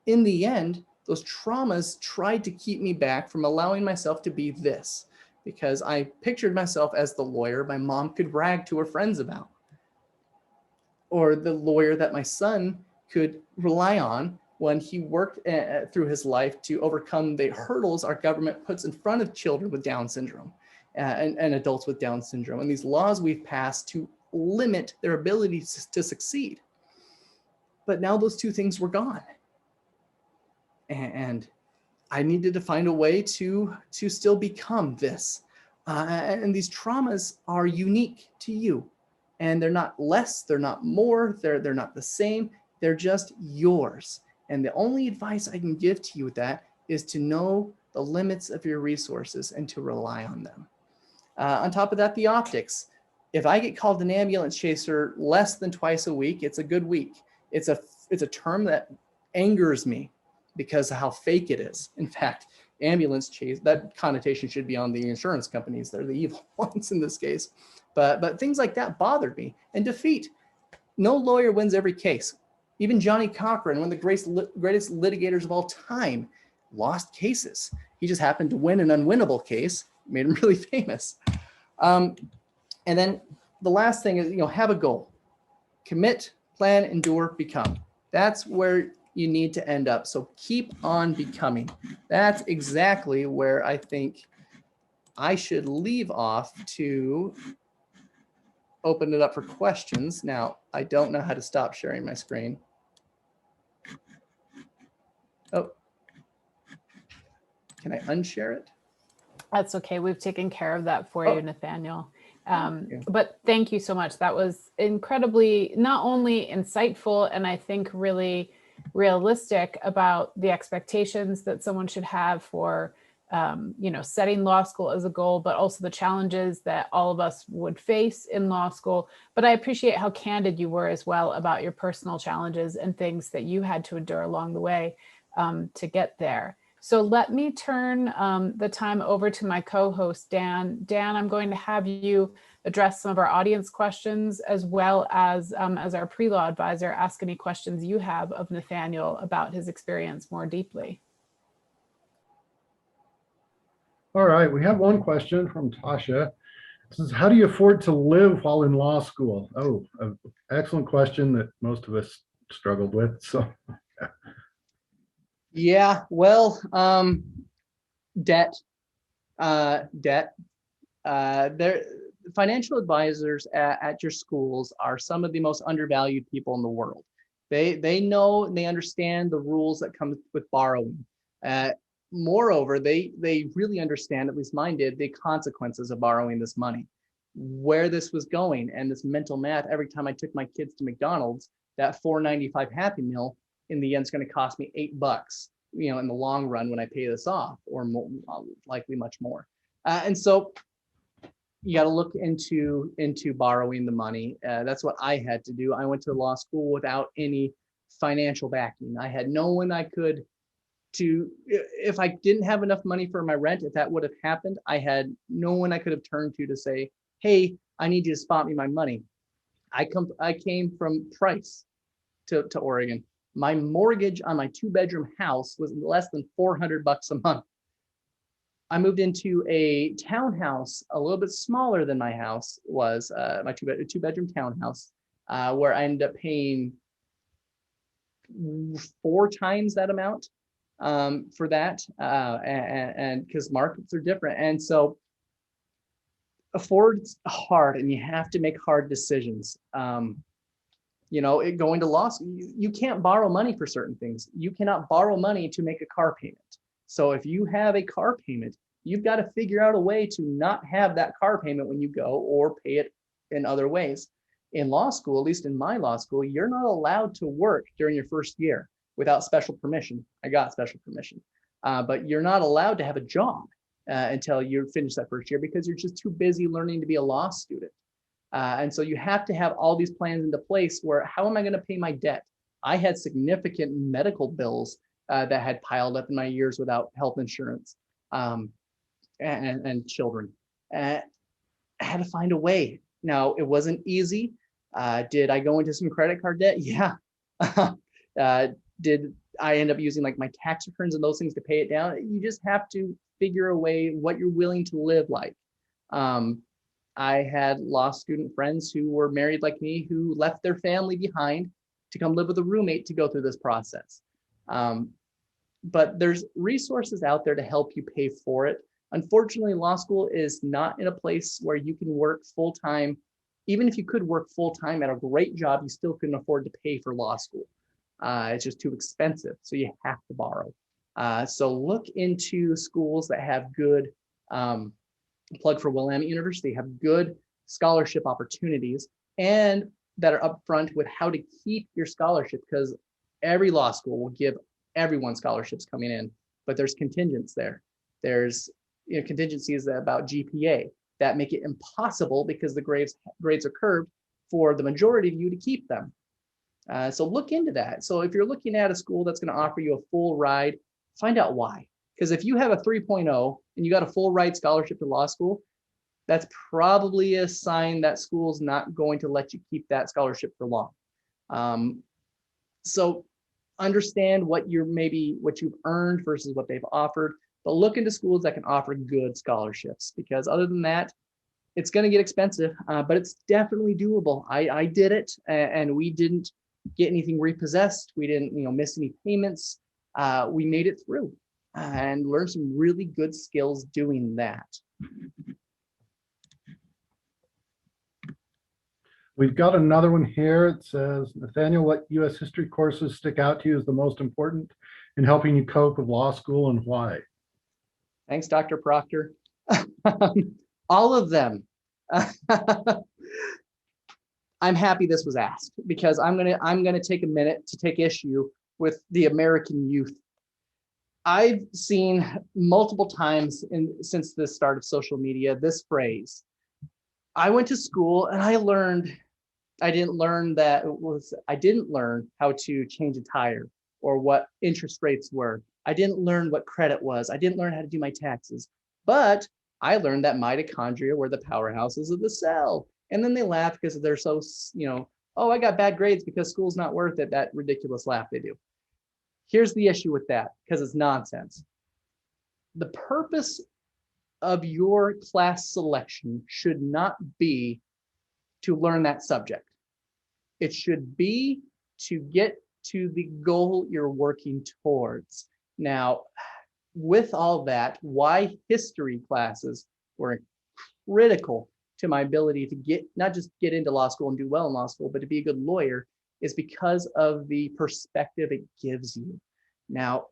in the end, those traumas tried to keep me back from allowing myself to be this, because I pictured myself as the lawyer my mom could brag to her friends about, or the lawyer that my son could rely on when he worked through his life to overcome the hurdles our government puts in front of children with Down syndrome and adults with Down syndrome, and these laws we've passed to limit their ability to succeed. But now those two things were gone. And I needed to find a way to still become this. And these traumas are unique to you. And they're not less, they're not more, they're not the same, they're just yours. And the only advice I can give to you with that is to know the limits of your resources and to rely on them. On top of that, the optics. If I get called an ambulance chaser less than twice a week, it's a good week. It's a term that angers me because of how fake it is. In fact, ambulance chase, that connotation should be on the insurance companies. They're the evil ones in this case. But things like that bothered me. And defeat. No lawyer wins every case. Even Johnny Cochran, one of the greatest litigators of all time, lost cases. He just happened to win an unwinnable case, made him really famous. And then the last thing is, have a goal. Commit, plan, endure, become. That's where you need to end up. So keep on becoming. That's exactly where I think I should leave off to open it up for questions. Now, I don't know how to stop sharing my screen. Oh, can I unshare it? That's okay. We've taken care of that for you, Nathaniel. But thank you so much. That was incredibly, not only insightful, and I think really realistic about the expectations that someone should have for, setting law school as a goal, but also the challenges that all of us would face in law school. But I appreciate how candid you were as well about your personal challenges and things that you had to endure along the way to get there. So let me turn the time over to my co-host, Dan. Dan, I'm going to have you address some of our audience questions, as well as our pre-law advisor, ask any questions you have of Nathaniel about his experience more deeply. All right, we have one question from Tasha. It says, how do you afford to live while in law school? Oh, excellent question that most of us struggled with. So, yeah, well, debt. Financial advisors at your schools are some of the most undervalued people in the world. They know and they understand the rules that come with borrowing. Moreover, they really understand, at least mine did, the consequences of borrowing this money, where this was going, and this mental math. Every time I took my kids to McDonald's, that $4.95 Happy Meal in the end is going to cost me $8, in the long run when I pay this off, or more, likely much more. And so you got to look into borrowing the money. That's what I had to do. I went to law school without any financial backing. I had no one I could if I didn't have enough money for my rent, if that would have happened, I had no one I could have turned to say, hey, I need you to spot me my money. I came from Price to Oregon. My mortgage on my 2-bedroom house was less than $400 a month. I moved into a townhouse a little bit smaller than my house was, my two-bedroom townhouse, where I ended up paying 4 times that amount for that, and because markets are different. And so afford's hard, and you have to make hard decisions. Going to law school, you can't borrow money for certain things. You cannot borrow money to make a car payment. So if you have a car payment, you've got to figure out a way to not have that car payment when you go, or pay it in other ways. In law school, at least in my law school, you're not allowed to work during your first year without special permission. I got special permission, but you're not allowed to have a job until you finish that first year, because you're just too busy learning to be a law student. And so you have to have all these plans into place where, how am I going to pay my debt? I had significant medical bills that had piled up in my years without health insurance, and children. I had to find a way. Now, it wasn't easy. Did I go into some credit card debt? Yeah. Did I end up using like my tax returns and those things to pay it down? You just have to figure a way what you're willing to live like. I had law student friends who were married like me, who left their family behind to come live with a roommate to go through this process. But there's resources out there to help you pay for it. Unfortunately, law school is not in a place where you can work full-time. Even if you could work full-time at a great job, you still couldn't afford to pay for law school. It's just too expensive, so you have to borrow. So look into schools that have good, plug for Willamette University, have good scholarship opportunities, and that are upfront with how to keep your scholarship, because every law school will give everyone scholarships coming in, but there's contingents there. There's contingencies about GPA that make it impossible, because the grades are curved, for the majority of you to keep them. So look into that. So if you're looking at a school that's going to offer you a full ride, find out why. Because if you have a 3.0 and you got a full ride scholarship to law school, that's probably a sign that school's not going to let you keep that scholarship for long. So understand what you've earned versus what they've offered, but look into schools that can offer good scholarships, because other than that, it's going to get expensive, but it's definitely doable. I did it, and we didn't get anything repossessed. We didn't, miss any payments. We made it through and learned some really good skills doing that. We've got another one here. It says, Nathaniel, what U.S. history courses stick out to you as the most important in helping you cope with law school, and why? Thanks, Dr. Proctor. All of them. I'm happy this was asked, because I'm gonna take a minute to take issue with the American youth. I've seen multiple times since the start of social media this phrase. I went to school and I didn't learn how to change a tire, or what interest rates were. I didn't learn what credit was. I didn't learn how to do my taxes. But I learned that mitochondria were the powerhouses of the cell. And then they laugh because they're so, oh, I got bad grades because school's not worth it, that ridiculous laugh they do. Here's the issue with that, because it's nonsense. The purpose of your class selection should not be to learn that subject. It should be to get to the goal you're working towards. Now, with all that, why history classes were critical to my ability to not just get into law school and do well in law school, but to be a good lawyer, is because of the perspective it gives you. Now,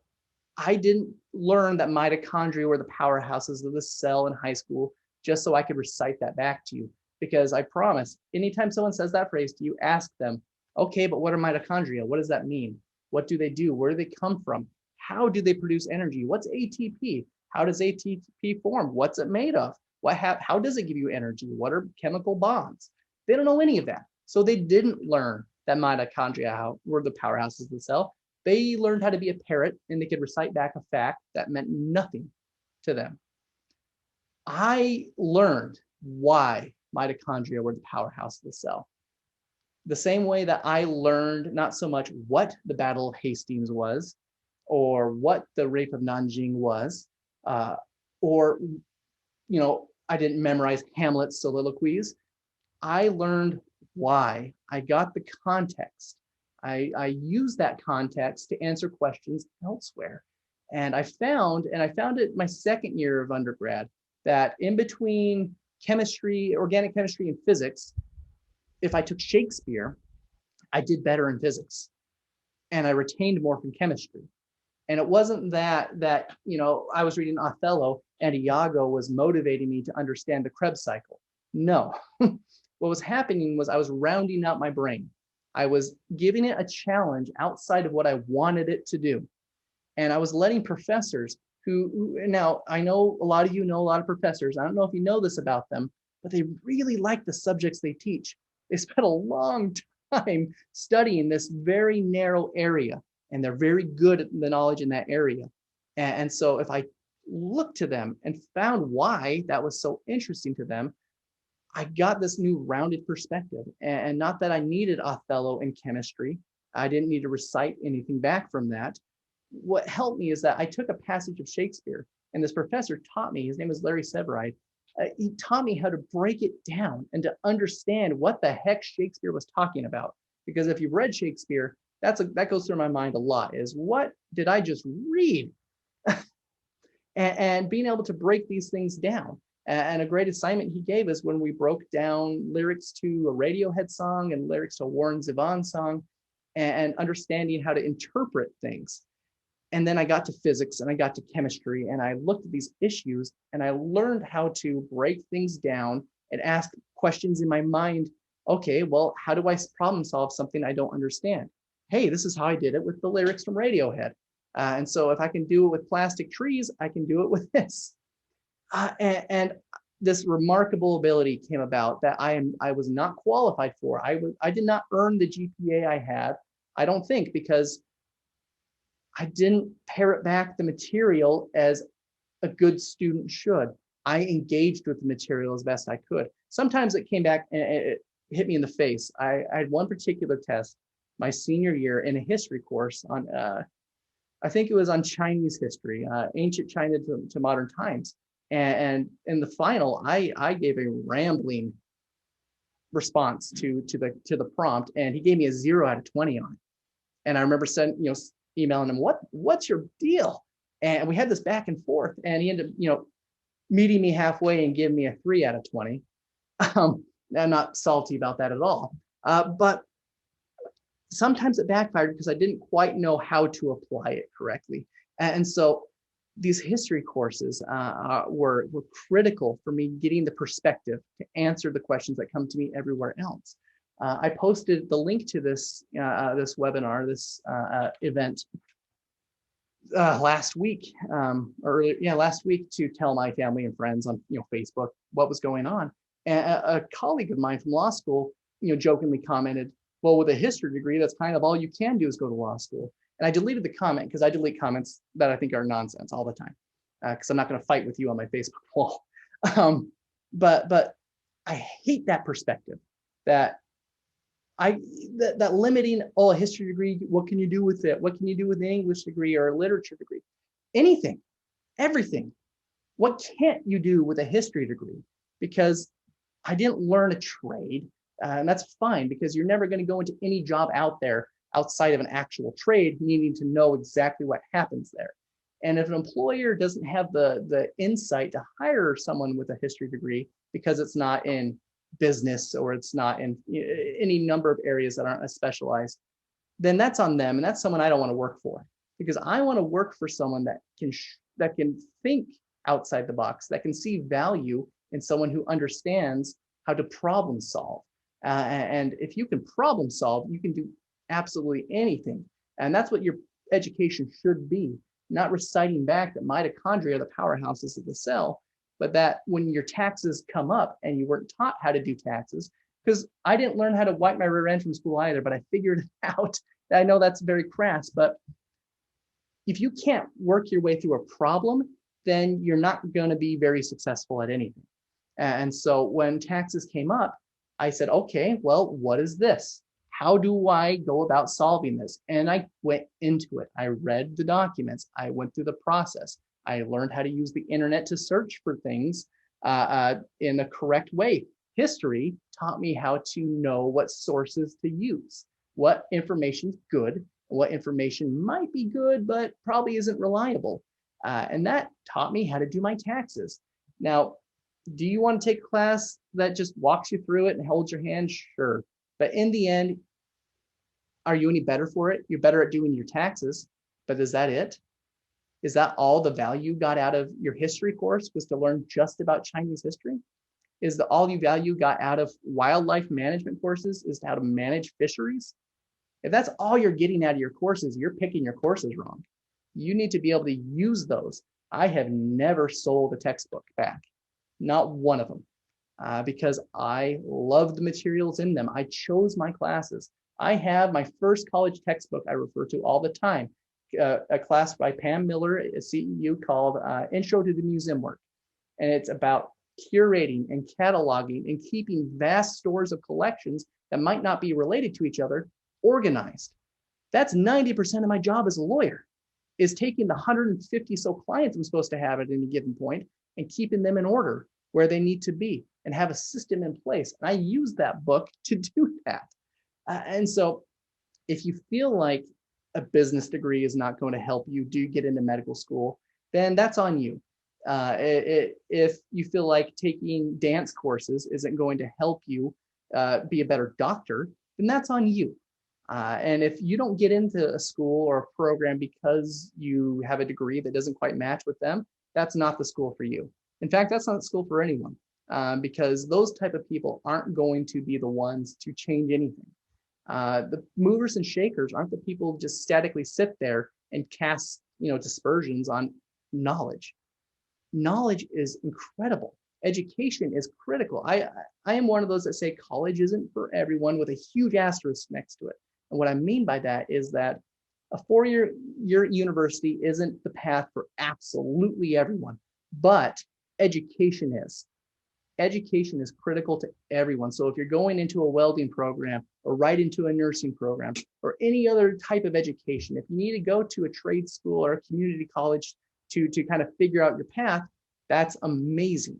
I didn't learn that mitochondria were the powerhouses of the cell in high school just so I could recite that back to you, because I promise, anytime someone says that phrase to you, ask them, okay, but what are mitochondria? What does that mean? What do they do? Where do they come from? How do they produce energy? What's ATP? How does ATP form? What's it made of? How does it give you energy? What are chemical bonds? They don't know any of that. So they didn't learn that mitochondria were the powerhouses of the cell. They learned how to be a parrot, and they could recite back a fact that meant nothing to them. I learned why mitochondria were the powerhouse of the cell. The same way that I learned not so much what the Battle of Hastings was, or what the Rape of Nanjing was, or, I didn't memorize Hamlet's soliloquies. I learned why. I got the context. I used that context to answer questions elsewhere. And I found it my second year of undergrad, that in between chemistry, organic chemistry, and physics, if I took Shakespeare, I did better in physics, and I retained more from chemistry. And it wasn't that I was reading Othello and Iago was motivating me to understand the Krebs cycle. No, what was happening was I was rounding out my brain. I was giving it a challenge outside of what I wanted it to do. And I was letting professors who now I know a lot of you know a lot of professors. I don't know if you know this about them, but they really like the subjects they teach. They spent a long time studying this very narrow area, and they're very good at the knowledge in that area. And so if I looked to them and found why that was so interesting to them, I got this new rounded perspective. And not that I needed Othello in chemistry. I didn't need to recite anything back from that. What helped me is that I took a passage of Shakespeare, and this professor taught me, his name is Larry Severide. He taught me how to break it down and to understand what the heck Shakespeare was talking about. Because if you've read Shakespeare, that goes through my mind a lot, is what did I just read? and being able to break these things down. And a great assignment he gave us when we broke down lyrics to a Radiohead song and lyrics to a Warren Zevon song, and understanding how to interpret things. And then I got to physics and I got to chemistry, and I looked at these issues and I learned how to break things down and ask questions in my mind. Okay, well, how do I problem solve something I don't understand? Hey, this is how I did it with the lyrics from Radiohead. And so if I can do it with plastic trees, I can do it with this. And this remarkable ability came about that I was not qualified for. I did not earn the GPA I had, I don't think, because I didn't parrot back the material as a good student should. I engaged with the material as best I could. Sometimes it came back and it hit me in the face. I had one particular test my senior year in a history course on, I think it was on Chinese history, ancient China to modern times. And in the final, I gave a rambling response to the prompt, and he gave me a 0 out of 20 on it. And I remember emailing him, what's your deal? And we had this back and forth, and he ended up, meeting me halfway and giving me a 3 out of 20. I'm not salty about that at all. But sometimes it backfired because I didn't quite know how to apply it correctly. And so these history courses were critical for me getting the perspective to answer the questions that come to me everywhere else. I posted the link to this webinar, this event last week, last week, to tell my family and friends on Facebook what was going on. And a colleague of mine from law school, jokingly commented, "Well, with a history degree, that's kind of all you can do is go to law school." And I deleted the comment because I delete comments that I think are nonsense all the time, because I'm not going to fight with you on my Facebook wall. But I hate that perspective, that limiting, a history degree, what can you do with it? What can you do with an English degree or a literature degree? Anything, everything. What can't you do with a history degree? Because I didn't learn a trade, and that's fine, because you're never going to go into any job out there outside of an actual trade needing to know exactly what happens there. And if an employer doesn't have the insight to hire someone with a history degree because it's not in business or it's not in any number of areas that aren't as specialized, then that's on them. And that's someone I don't want to work for, because I want to work for someone that can think outside the box, that can see value in someone who understands how to problem solve. And if you can problem solve, you can do absolutely anything. And that's what your education should be, not reciting back that mitochondria are the powerhouses of the cell, but that when your taxes come up and you weren't taught how to do taxes, because I didn't learn how to wipe my rear end from school either, but I figured it out. I know that's very crass, but if you can't work your way through a problem, then you're not going to be very successful at anything. And so when taxes came up, I said, okay, well, what is this? How do I go about solving this? And I went into it. I read the documents. I went through the process. I learned how to use the internet to search for things in the correct way. History taught me how to know what sources to use, what information's good, what information might be good, but probably isn't reliable. And that taught me how to do my taxes. Now, do you want to take a class that just walks you through it and holds your hand? Sure. But in the end, are you any better for it? You're better at doing your taxes, but is that it? Is that all the value you got out of your history course, was to learn just about Chinese history? Is the all you value got out of wildlife management courses is how to manage fisheries? If that's all you're getting out of your courses, you're picking your courses wrong. You need to be able to use those. I have never sold a textbook back, not one of them, because I love the materials in them. I chose my classes. I have my first college textbook I refer to all the time, a class by Pam Miller at CEU called Intro to the Museum Work. And it's about curating and cataloging and keeping vast stores of collections that might not be related to each other organized. That's 90% of my job as a lawyer, is taking the 150 so clients I'm supposed to have at any given point and keeping them in order where they need to be and have a system in place. And I use that book to do that. And so if you feel like a business degree is not going to help you do get into medical school, then that's on you. If you feel like taking dance courses isn't going to help you be a better doctor, then that's on you. And if you don't get into a school or a program because you have a degree that doesn't quite match with them, that's not the school for you. In fact, that's not the school for anyone, because those type of people aren't going to be the ones to change anything. The movers and shakers aren't the people who just statically sit there and cast, dispersions on knowledge. Knowledge is incredible. Education is critical. I am one of those that say college isn't for everyone, with a huge asterisk next to it. And what I mean by that is that a four-year university isn't the path for absolutely everyone, but education is. Education is critical to everyone. So if you're going into a welding program or right into a nursing program or any other type of education, if you need to go to a trade school or a community college to kind of figure out your path, that's amazing.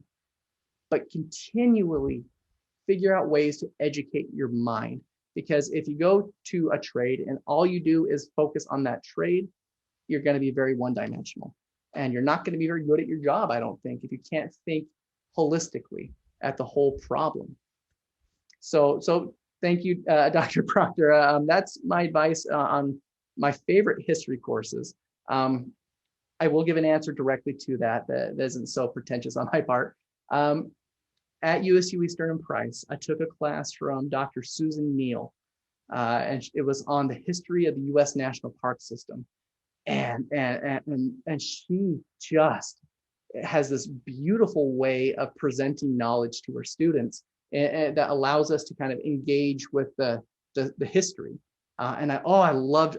But continually figure out ways to educate your mind. Because if you go to a trade and all you do is focus on that trade, you're going to be very one-dimensional. And you're not going to be very good at your job, I don't think, if you can't think holistically at the whole problem. So thank you, Dr. Proctor. That's my advice on my favorite history courses. I will give an answer directly to that isn't so pretentious on my part. At USU Eastern and Price, I took a class from Dr. Susan Neal, and it was on the history of the U.S. National Park System. And she just has this beautiful way of presenting knowledge to her students, and that allows us to kind of engage with the history. And I loved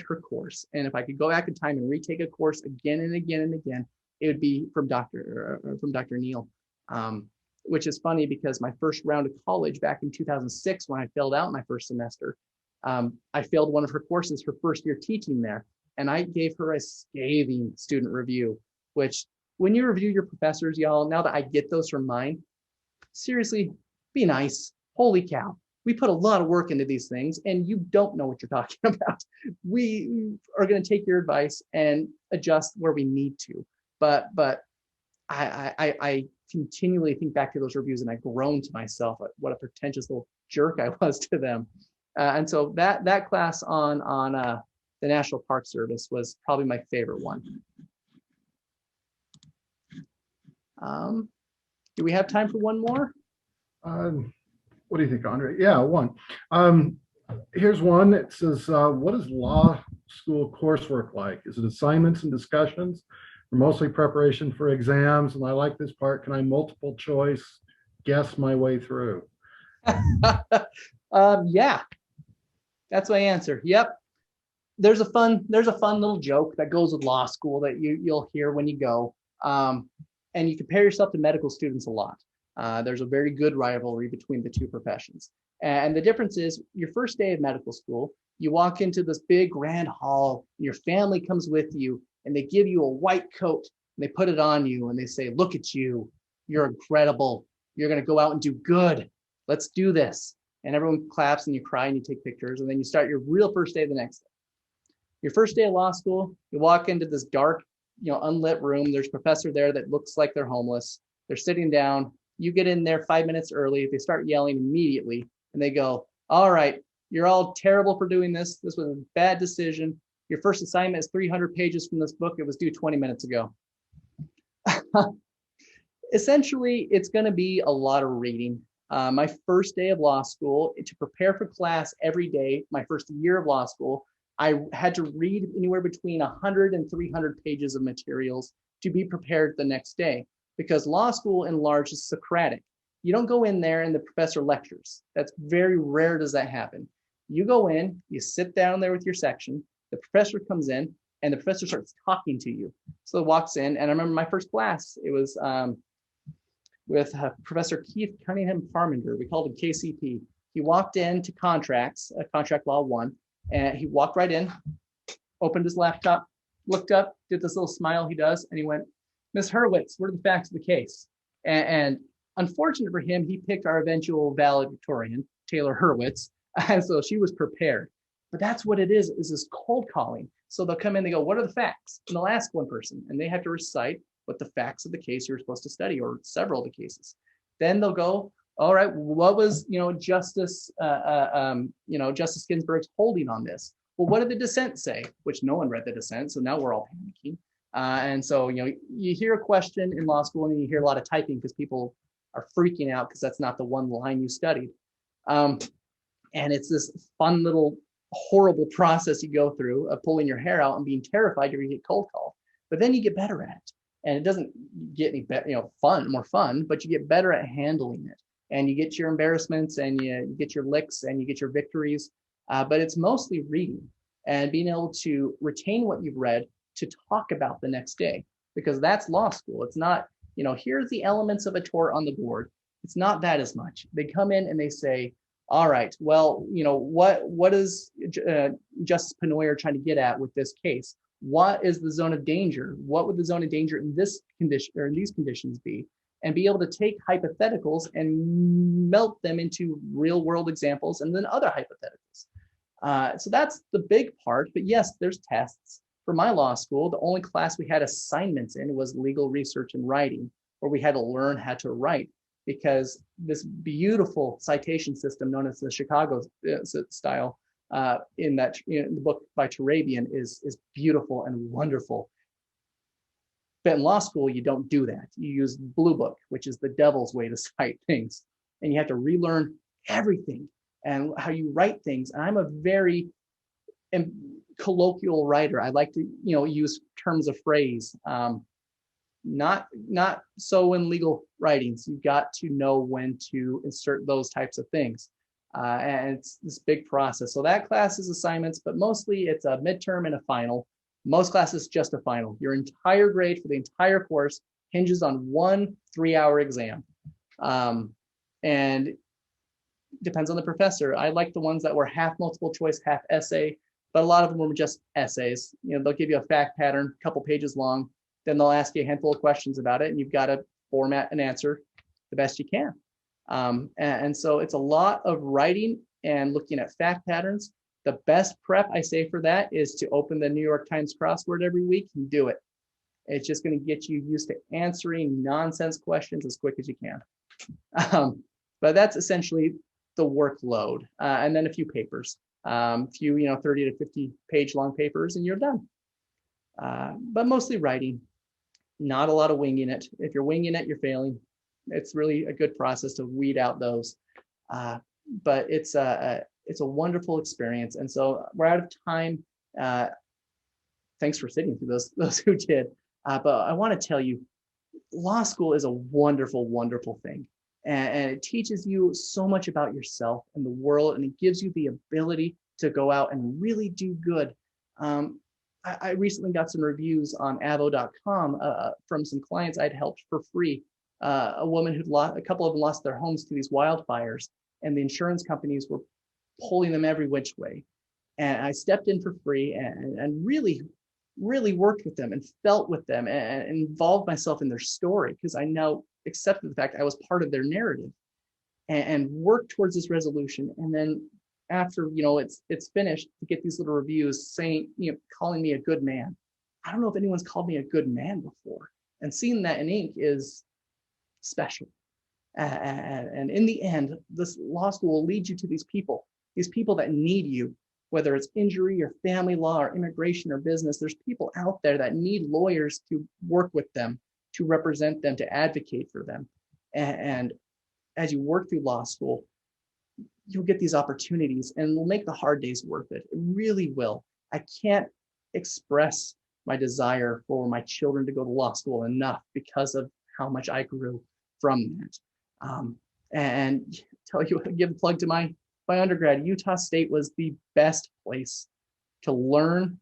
her course. And if I could go back in time and retake a course again and again and again, it would be from Dr. Neal. Which is funny because my first round of college back in 2006, when I failed out my first semester, I failed one of her courses for first year teaching there. And I gave her a scathing student review, which when you review your professors, y'all, now that I get those from mine, seriously, be nice. Holy cow. We put a lot of work into these things and you don't know what you're talking about. We are going to take your advice and adjust where we need to. But I continually think back to those reviews and I groan to myself at what a pretentious little jerk I was to them. And so that class on the National Park Service was probably my favorite one. Do we have time for one more? What do you think, Andre? Yeah, one. Here's one. It says, what is law school coursework like? Is it assignments and discussions, or mostly preparation for exams? And I like this part. Can I multiple choice guess my way through? Yeah, that's my answer. Yep. There's a fun little joke that goes with law school that you'll hear when you go. And you compare yourself to medical students a lot. There's a very good rivalry between the two professions. And the difference is your first day of medical school, you walk into this big grand hall, your family comes with you, and they give you a white coat, and they put it on you, and they say, look at you, you're incredible. You're going to go out and do good. Let's do this. And everyone claps and you cry and you take pictures, and then you start your real first day the next day. Your first day of law school, you walk into this dark, unlit room. There's a professor there that looks like they're homeless. They're sitting down. You get in there 5 minutes early. They start yelling immediately, and they go, all right, you're all terrible for doing this. This was a bad decision. Your first assignment is 300 pages from this book. It was due 20 minutes ago. Essentially, it's going to be a lot of reading. My first day of law school, to prepare for class every day, my first year of law school, I had to read anywhere between 100 and 300 pages of materials to be prepared the next day, because law school in large is Socratic. You don't go in there and the professor lectures. That's very rare does that happen. You go in, you sit down there with your section, the professor comes in, and the professor starts talking to you. So he walks in, and I remember my first class, it was with Professor Keith Cunningham Parmenter. We called him KCP. He walked into contracts, contract law 1, and he walked right in, opened his laptop, looked up, did this little smile he does, and he went, Ms. Hurwitz, what are the facts of the case? And unfortunate for him, he picked our eventual valedictorian, Taylor Hurwitz, and so she was prepared. But that's what it is this cold calling. So they'll come in, they go, what are the facts? And they'll ask one person, and they have to recite what the facts of the case you're supposed to study, or several of the cases. Then they'll go, all right, what was Justice Ginsburg's holding on this? Well, what did the dissent say? Which no one read the dissent, so now we're all panicking. And so you hear a question in law school, and then you hear a lot of typing because people are freaking out because that's not the one line you studied. And it's this fun little horrible process you go through of pulling your hair out and being terrified you're going to get cold called. But then you get better at it, and it doesn't get any better, more fun, but you get better at handling it. And you get your embarrassments, and you get your licks, and you get your victories. But it's mostly reading and being able to retain what you've read to talk about the next day, because that's law school. It's not, here's the elements of a tort on the board. It's not that as much. They come in and they say, all right, well, what is Justice Penoyer trying to get at with this case? What is the zone of danger? What would the zone of danger in this condition or in these conditions be? And be able to take hypotheticals and melt them into real world examples and then other hypotheticals. So that's the big part. But yes, there's tests. For my law school, the only class we had assignments in was legal research and writing, where we had to learn how to write, because this beautiful citation system known as the Chicago style in the book by Turabian is beautiful and wonderful. But in law school, you don't do that. You use Blue Book, which is the devil's way to cite things. And you have to relearn everything and how you write things. And I'm a very colloquial writer. I like to, use terms of phrase. Not so in legal writings. You've got to know when to insert those types of things. And it's this big process. So that class is assignments, but mostly it's a midterm and a final. Most classes just a final. Your entire grade for the entire course hinges on 1 3-hour exam. And depends on the professor. I like the ones that were half multiple choice, half essay, but a lot of them were just essays. They'll give you a fact pattern, a couple pages long, then they'll ask you a handful of questions about it, and you've got to format an answer the best you can. And so it's a lot of writing and looking at fact patterns. The best prep I say for that is to open the New York Times crossword every week and do it. It's just going to get you used to answering nonsense questions as quick as you can. But that's essentially the workload. And then a few papers, few 30 to 50 page long papers, and you're done. But mostly writing, not a lot of winging it. If you're winging it, you're failing. It's really a good process to weed out those. But it's a wonderful experience. And so we're out of time. Thanks for sitting through those who did. But I want to tell you, law school is a wonderful, wonderful thing. And it teaches you so much about yourself and the world, and it gives you the ability to go out and really do good. I recently got some reviews on avo.com from some clients I'd helped for free. A woman a couple of them lost their homes to these wildfires, and the insurance companies were pulling them every which way. And I stepped in for free and really worked with them and felt with them and involved myself in their story, because I now accepted the fact I was part of their narrative, and worked towards this resolution. And then after, it's finished, to get these little reviews saying, calling me a good man. I don't know if anyone's called me a good man before, and seeing that in ink is special. And in the end, this law school will lead you to these people that need you, whether it's injury or family law or immigration or business. There's people out there that need lawyers to work with them, to represent them, to advocate for them. And as you work through law school, you'll get these opportunities, and will make the hard days worth it. It really will. I can't express my desire for my children to go to law school enough, because of how much I grew from that. And give a plug to my undergrad. Utah State was the best place to learn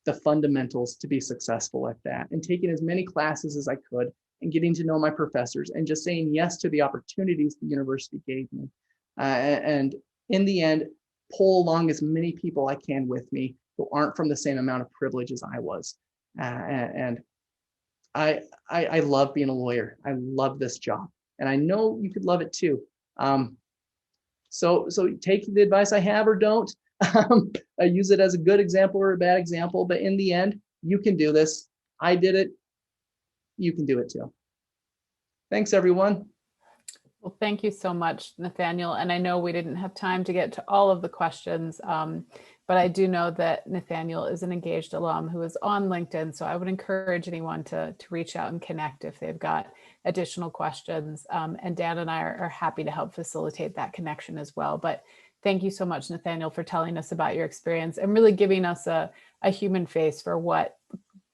the fundamentals to be successful at that, and taking as many classes as I could, and getting to know my professors, and just saying yes to the opportunities the university gave me. And in the end, pull along as many people I can with me who aren't from the same amount of privilege as I was. And I love being a lawyer. I love this job, and I know you could love it too. So take the advice I have or don't. I use it as a good example or a bad example, but in the end, you can do this. I did it. You can do it too. Thanks, everyone. Well, thank you so much, Nathaniel. And I know we didn't have time to get to all of the questions, but I do know that Nathaniel is an engaged alum who is on LinkedIn. So I would encourage anyone to reach out and connect if they've got additional questions. And Dan and I are happy to help facilitate that connection as well. But thank you so much, Nathaniel, for telling us about your experience and really giving us a human face for what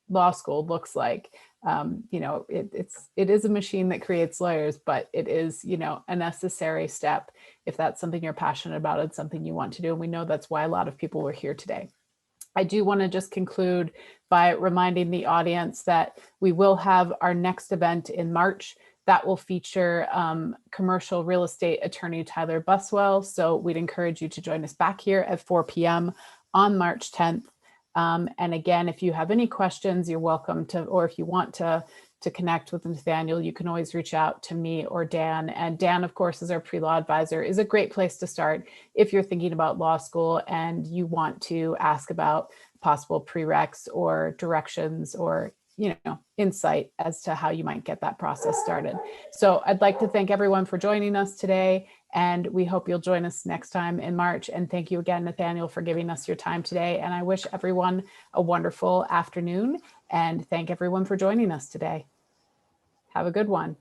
law school looks like. It is a machine that creates lawyers, but it is, a necessary step if that's something you're passionate about and something you want to do. And we know that's why a lot of people were here today. I do want to just conclude by reminding the audience that we will have our next event in March that will feature commercial real estate attorney Tyler Buswell. So we'd encourage you to join us back here at 4 p.m. on March 10th. And again, if you have any questions, you're welcome to, or if you want to connect with Nathaniel, you can always reach out to me or Dan. And Dan, of course, is our pre-law advisor, is a great place to start if you're thinking about law school and you want to ask about possible prereqs or directions or insight as to how you might get that process started. So I'd like to thank everyone for joining us today, and we hope you'll join us next time in March. And thank you again, Nathaniel, for giving us your time today. And I wish everyone a wonderful afternoon, and thank everyone for joining us today. Have a good one.